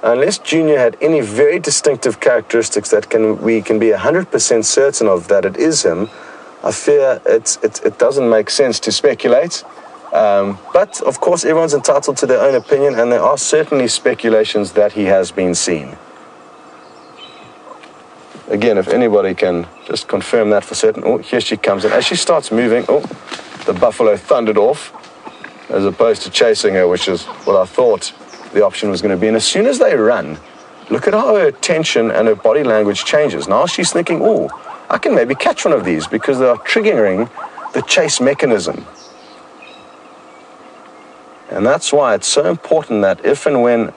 [SPEAKER 2] Unless Junior had any very distinctive characteristics that we can be 100% certain of that it is him, I fear it doesn't make sense to speculate. But, of course, everyone's entitled to their own opinion, and there are certainly speculations that he has been seen. Again, if anybody can just confirm that for certain. Oh, here she comes. And as she starts moving, oh, the buffalo thundered off, as opposed to chasing her, which is what I thought the option was going to be. And as soon as they run, look at how her tension and her body language changes. Now she's thinking, oh, I can maybe catch one of these, because they are triggering the chase mechanism. And that's why it's so important that if and when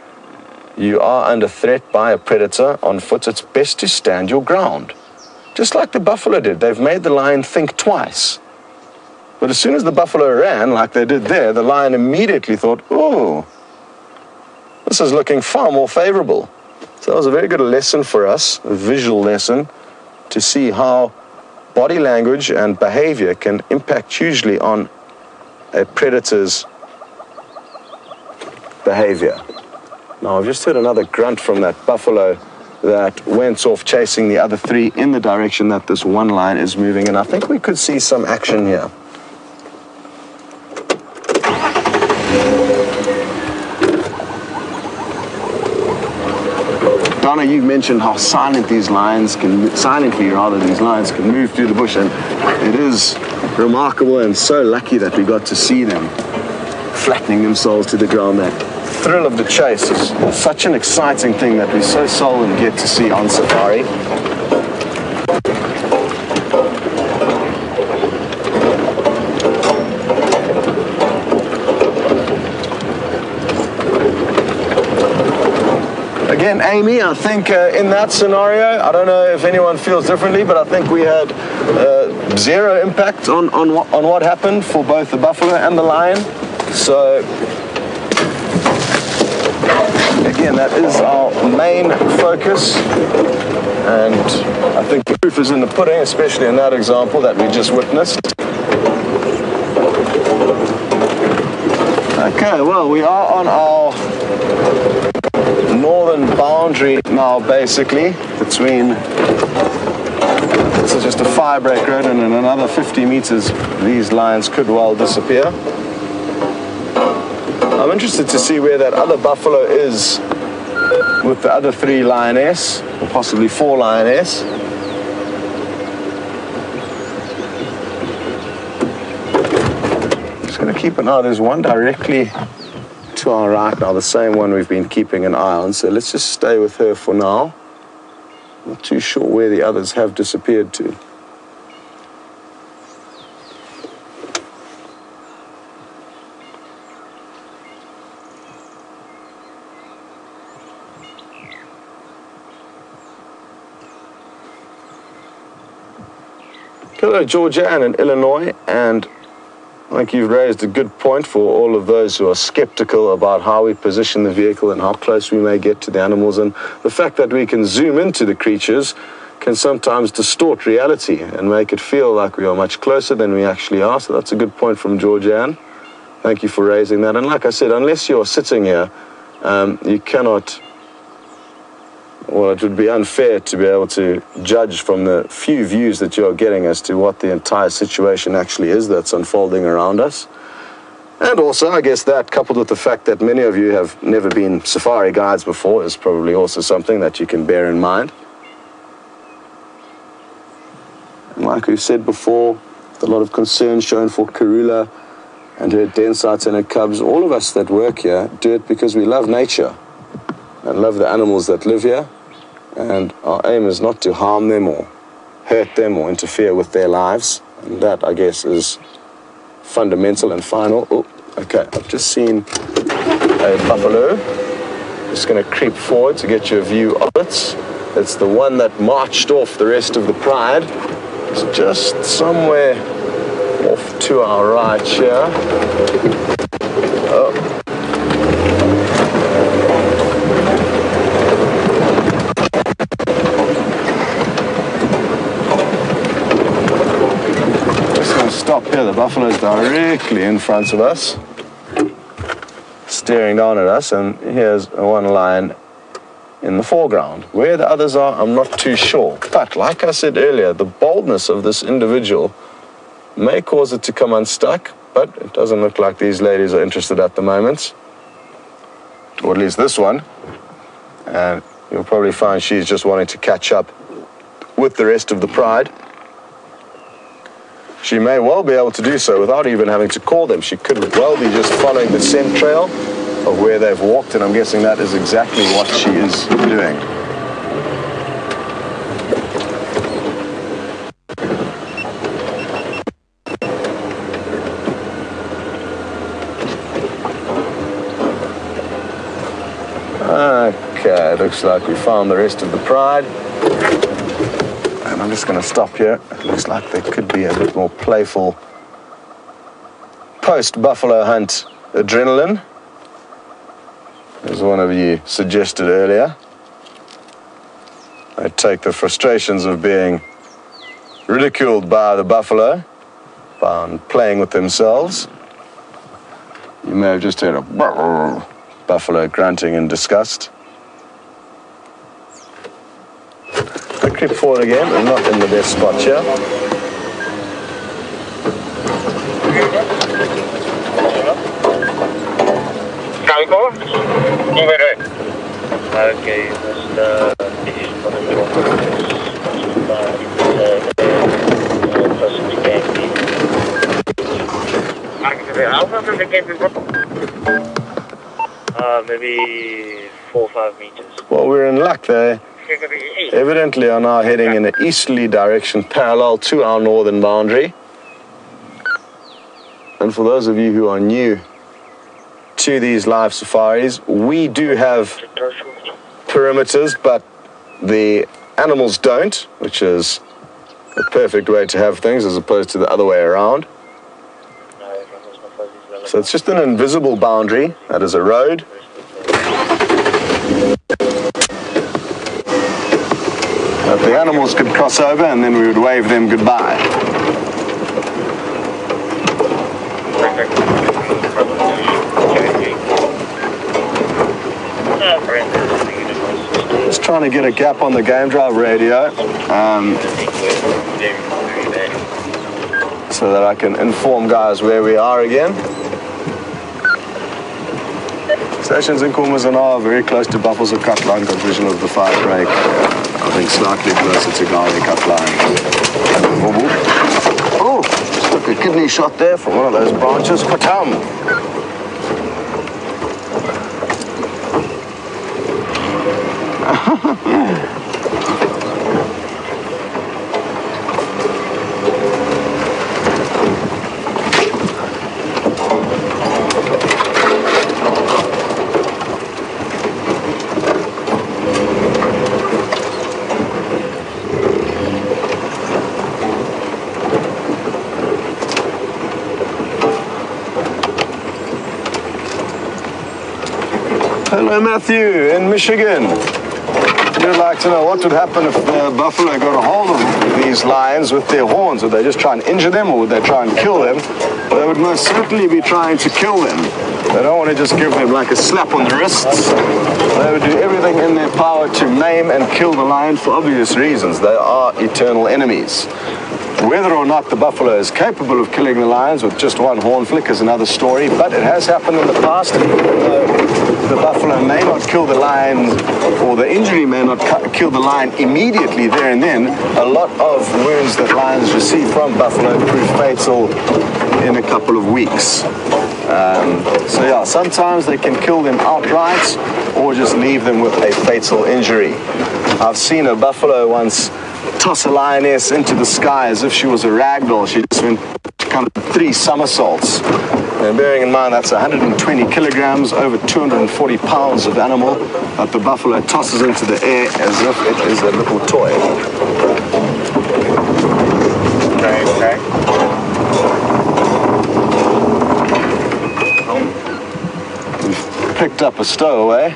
[SPEAKER 2] you are under threat by a predator on foot, it's best to stand your ground. Just like the buffalo did. They've made the lion think twice. But as soon as the buffalo ran, like they did there, the lion immediately thought, oh, this is looking far more favorable. So that was a very good lesson for us, a visual lesson, to see how body language and behavior can impact hugely on a predator's behavior. Now, I've just heard another grunt from that buffalo that went off chasing the other three in the direction that this one lion is moving, and I think we could see some action here. Donna, you mentioned how silently these lions can move through the bush, and it is remarkable and so lucky that we got to see them flattening themselves to the ground. That thrill of the chase is such an exciting thing that we so seldom get to see on safari. Again, Amy, I think in that scenario, I don't know if anyone feels differently, but I think we had zero impact on what happened for both the buffalo and the lion. So, again, that is our main focus. And I think the proof is in the pudding, especially in that example that we just witnessed. Okay, well, we are on our northern boundary now, basically, between, this is just a fire break road, and in another 50 meters, these lions could well disappear. I'm interested to see where that other buffalo is with the other 3 lioness, or possibly 4 lioness. Just going to keep an eye. There's one directly to our right now, the same one we've been keeping an eye on, so let's just stay with her for now. Not too sure where the others have disappeared to. Hello, Georgia and in Illinois, and I think you've raised a good point for all of those who are skeptical about how we position the vehicle and how close we may get to the animals. And the fact that we can zoom into the creatures can sometimes distort reality and make it feel like we are much closer than we actually are. So that's a good point from Georgianne. Thank you for raising that. And like I said, unless you're sitting here, you cannot... Well, it would be unfair to be able to judge from the few views that you're getting as to what the entire situation actually is that's unfolding around us. And also, I guess that, coupled with the fact that many of you have never been safari guides before, is probably also something that you can bear in mind. And like we've said before, a lot of concern shown for Karula and her den sites and her cubs. All of us that work here do it because we love nature and love the animals that live here. And our aim is not to harm them or hurt them or interfere with their lives. And that, I guess, is fundamental and final. Oh, okay, I've just seen a buffalo. Just going to creep forward to get you a view of it. It's the one that marched off the rest of the pride. It's just somewhere off to our right here. Oh. Stop here, the buffalo's directly in front of us, staring down at us, and here's one lion in the foreground. Where the others are, I'm not too sure. But like I said earlier, the boldness of this individual may cause it to come unstuck, but it doesn't look like these ladies are interested at the moment. Or at least this one. And you'll probably find she's just wanting to catch up with the rest of the pride. She may well be able to do so without even having to call them. She could well be just following the scent trail of where they've walked, and I'm guessing that is exactly what she is doing. Okay, looks like we found the rest of the pride. And I'm just going to stop here. It looks like there could be a bit more playful post-buffalo hunt adrenaline, as one of you suggested earlier. They take the frustrations of being ridiculed by the buffalo by playing with themselves. You may have just heard a buffalo grunting in disgust. I creep forward again. I'm not in the best spot here.
[SPEAKER 3] Okay, maybe 4 or 5 meters.
[SPEAKER 2] Well, we're in luck there. Evidently are now heading in an easterly direction parallel to our northern boundary. And for those of you who are new to these live safaris, we do have perimeters, but the animals don't, which is a perfect way to have things as opposed to the other way around. So it's just an invisible boundary. That is a road. That the animals could cross over and then we would wave them goodbye. Just trying to get a gap on the game drive radio so that I can inform guys where we are again. Stations in Nkuhuma and are very close to Buffalo's or cut line conclusion of the fire break. I think slightly closer to Gawi cut line. Oh, just took a kidney shot there from one of those branches. Kwatam! Hello, Matthew, in Michigan. You'd like to know what would happen if the buffalo got a hold of these lions with their horns. Would they just try and injure them, or would they try and kill them? They would most certainly be trying to kill them. They don't want to just give them like a slap on the wrists. They would do everything in their power to maim and kill the lion for obvious reasons. They are eternal enemies. Whether or not the buffalo is capable of killing the lions with just one horn flick is another story, but it has happened in the past. The buffalo may not kill the lion, or the injury may not kill the lion immediately there and then. A lot of wounds that lions receive from buffalo prove fatal in a couple of weeks. So yeah, sometimes they can kill them outright or just leave them with a fatal injury. I've seen a buffalo once toss a lioness into the sky as if she was a rag doll. She just went kind of 3 somersaults. And bearing in mind that's 120 kilograms, over 240 pounds of animal that the buffalo tosses into the air as if it is a little toy.
[SPEAKER 3] Okay.
[SPEAKER 2] We've picked up a stowaway.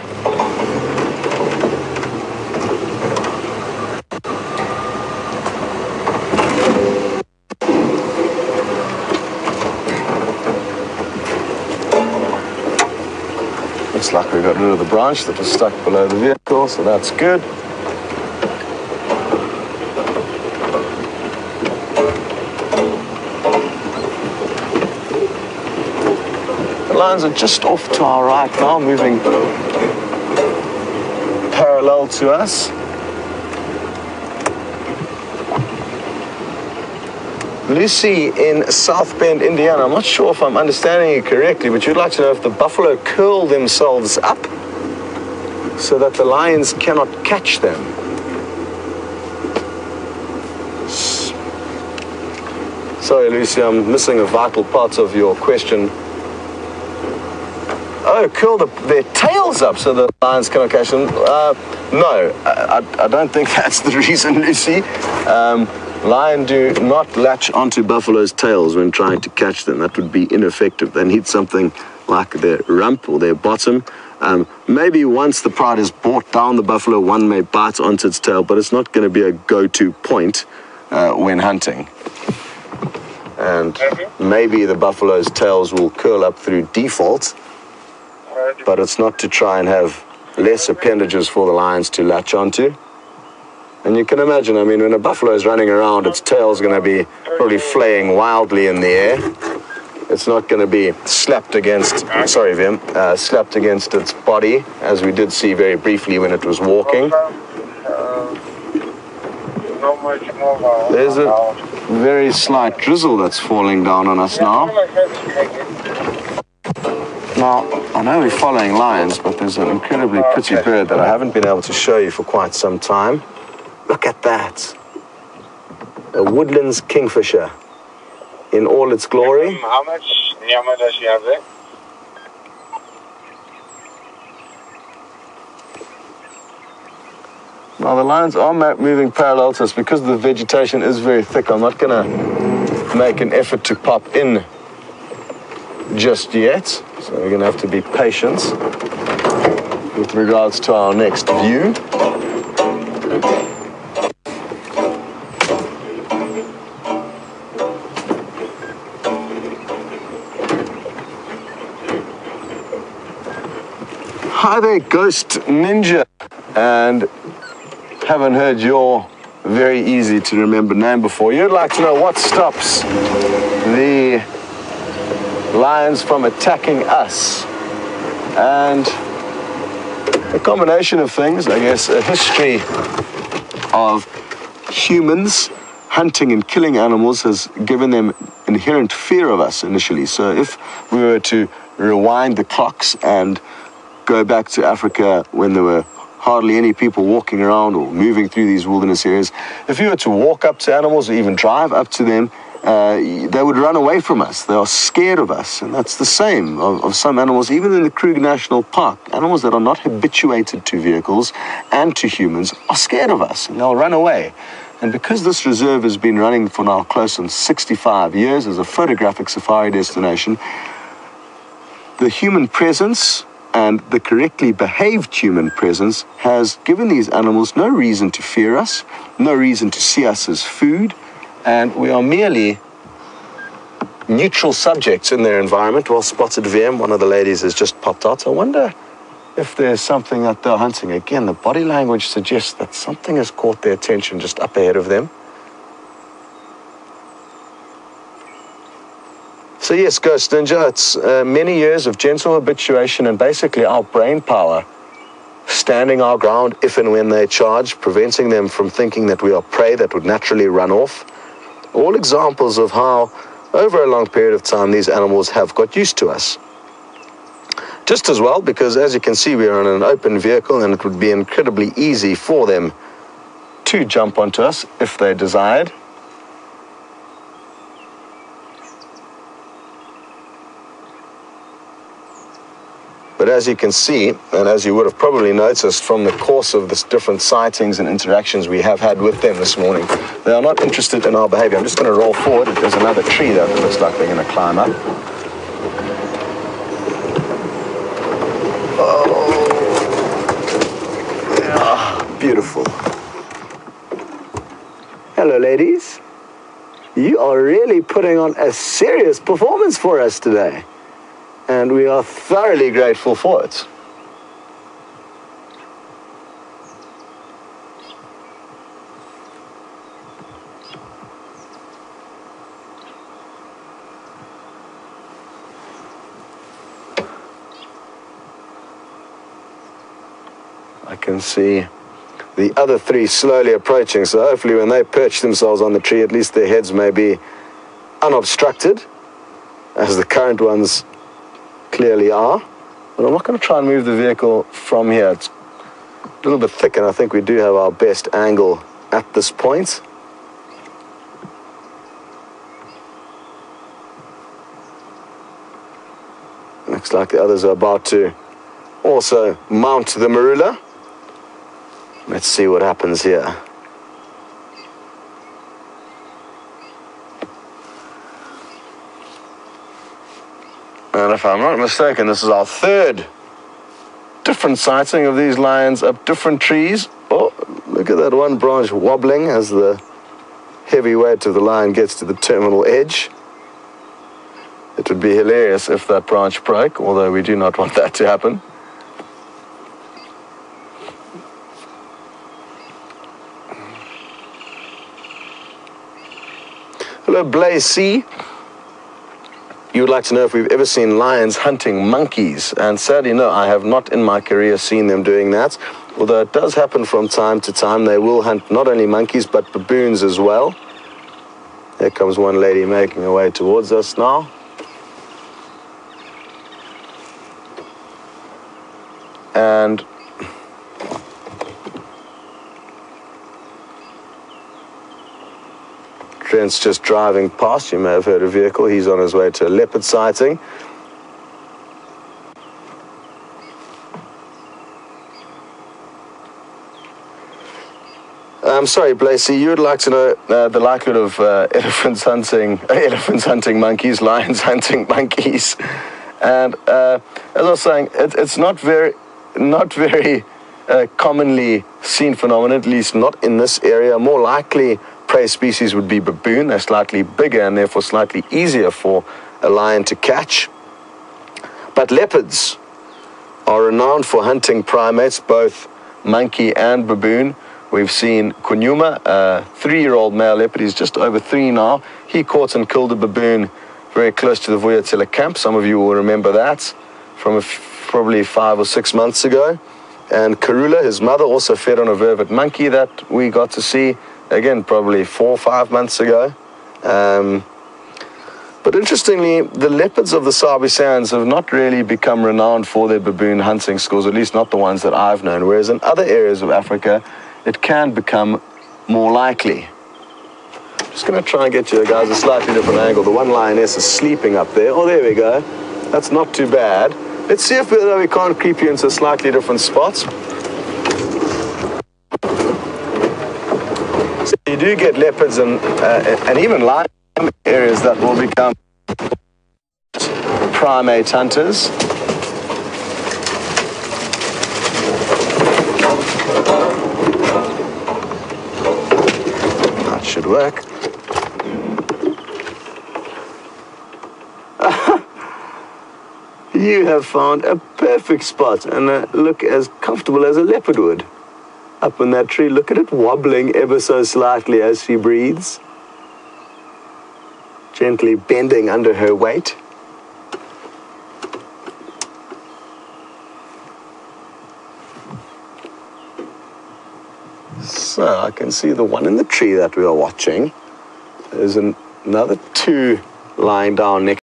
[SPEAKER 2] Looks like we got rid of the branch that was stuck below the vehicle, so that's good. The lines are just off to our right now, moving parallel to us. Lucy in South Bend, Indiana. I'm not sure if I'm understanding you correctly, but you'd like to know if the buffalo curl themselves up so that the lions cannot catch them. Sorry, Lucy, I'm missing a vital part of your question. Oh, curl their tails up so the lions cannot catch them? No, I don't think that's the reason, Lucy. Lions do not latch onto buffalo's tails when trying to catch them. That would be ineffective. They need something like their rump or their bottom. Maybe once the pride is brought down the buffalo, one may bite onto its tail, but it's not going to be a go-to point when hunting. And maybe the buffalo's tails will curl up through default, but it's not to try and have less appendages for the lions to latch onto. And you can imagine, I mean, when a buffalo is running around, its tail is going to be probably flaying wildly in the air. It's not going to be slapped against, sorry, Vim, slapped against its body, as we did see very briefly when it was walking. There's a very slight drizzle that's falling down on us now. Now, I know we're following lions, but there's an incredibly pretty bird that I haven't been able to show you for quite some time. Look at that. A woodlands kingfisher in all its glory.
[SPEAKER 3] How much Nyama does she have there?
[SPEAKER 2] Now the lions are moving parallel to us because the vegetation is very thick. I'm not going to make an effort to pop in just yet. So we're going to have to be patient with regards to our next view. Hi there, Ghost Ninja, and haven't heard your very easy to remember name before. You'd like to know what stops the lions from attacking us, and a combination of things, I guess. A history of humans hunting and killing animals has given them inherent fear of us initially. So if we were to rewind the clocks and go back to Africa when there were hardly any people walking around or moving through these wilderness areas, if you were to walk up to animals or even drive up to them, they would run away from us. They are scared of us. And that's the same of some animals, even in the Kruger National Park. Animals that are not habituated to vehicles and to humans are scared of us, and they'll run away. And because this reserve has been running for now close on 65 years as a photographic safari destination, the human presence and the correctly behaved human presence has given these animals no reason to fear us, no reason to see us as food, and we are merely neutral subjects in their environment. Well, spotted VM, one of the ladies, has just popped out. I wonder if there's something that they're hunting. Again, the body language suggests that something has caught their attention just up ahead of them. So yes, Ghost Ninja, it's many years of gentle habituation and basically our brain power standing our ground if and when they charge, preventing them from thinking that we are prey that would naturally run off. All examples of how, over a long period of time, these animals have got used to us. Just as well, because as you can see, we are in an open vehicle and it would be incredibly easy for them to jump onto us if they desired. But as you can see, and as you would have probably noticed from the course of the different sightings and interactions we have had with them this morning, they are not interested in our behavior. I'm just going to roll forward. There's another tree that looks like they're going to climb up. Oh, yeah, beautiful. Hello, ladies. You are really putting on a serious performance for us today, and we are thoroughly grateful for it. I can see the other three slowly approaching, so hopefully when they perch themselves on the tree, at least their heads may be unobstructed, as the current ones clearly are. But I'm not going to try and move the vehicle from here. It's a little bit thick, and I think we do have our best angle at this point. Looks like the others are about to also mount the marula. Let's see what happens here. And if I'm not mistaken, this is our third different sighting of these lions up different trees. Oh, look at that one branch wobbling as the heavy weight of the lion gets to the terminal edge. It would be hilarious if that branch broke, although we do not want that to happen. Hello, Blaze C. You would like to know if we've ever seen lions hunting monkeys, and sadly no, I have not in my career seen them doing that, although it does happen from time to time. They will hunt not only monkeys but baboons as well. There comes one lady making her way towards us now. And Trent's just driving past. You may have heard a vehicle. He's on his way to a leopard sighting. I'm sorry, Blacey, you would like to know the likelihood of elephants hunting monkeys, lions hunting monkeys. And as I was saying, it's not very commonly seen phenomenon, at least not in this area. More likely prey species would be baboon. They're slightly bigger and therefore slightly easier for a lion to catch. But leopards are renowned for hunting primates, both monkey and baboon. We've seen Nkuhuma, a 3-year-old male leopard. He's just over 3 now. He caught and killed a baboon very close to the Vuyatila camp. Some of you will remember that from probably 5 or 6 months ago. And Karula, his mother, also fed on a vervet monkey that we got to see, again, probably 4 or 5 months ago. But interestingly, the leopards of the Sabi Sands have not really become renowned for their baboon hunting skills, at least not the ones that I've known, whereas in other areas of Africa, it can become more likely. Just going to try and get you guys a slightly different angle. The one lioness is sleeping up there. Oh, there we go. That's not too bad. Let's see if we can't creep you into slightly different spots. So you do get leopards and even lions in areas that will become primate hunters. That should work. You have found a perfect spot and look as comfortable as a leopard would. Up in that tree, look at it wobbling ever so slightly as she breathes. Gently bending under her weight. So I can see the one in the tree that we are watching. There's another 2 lying down next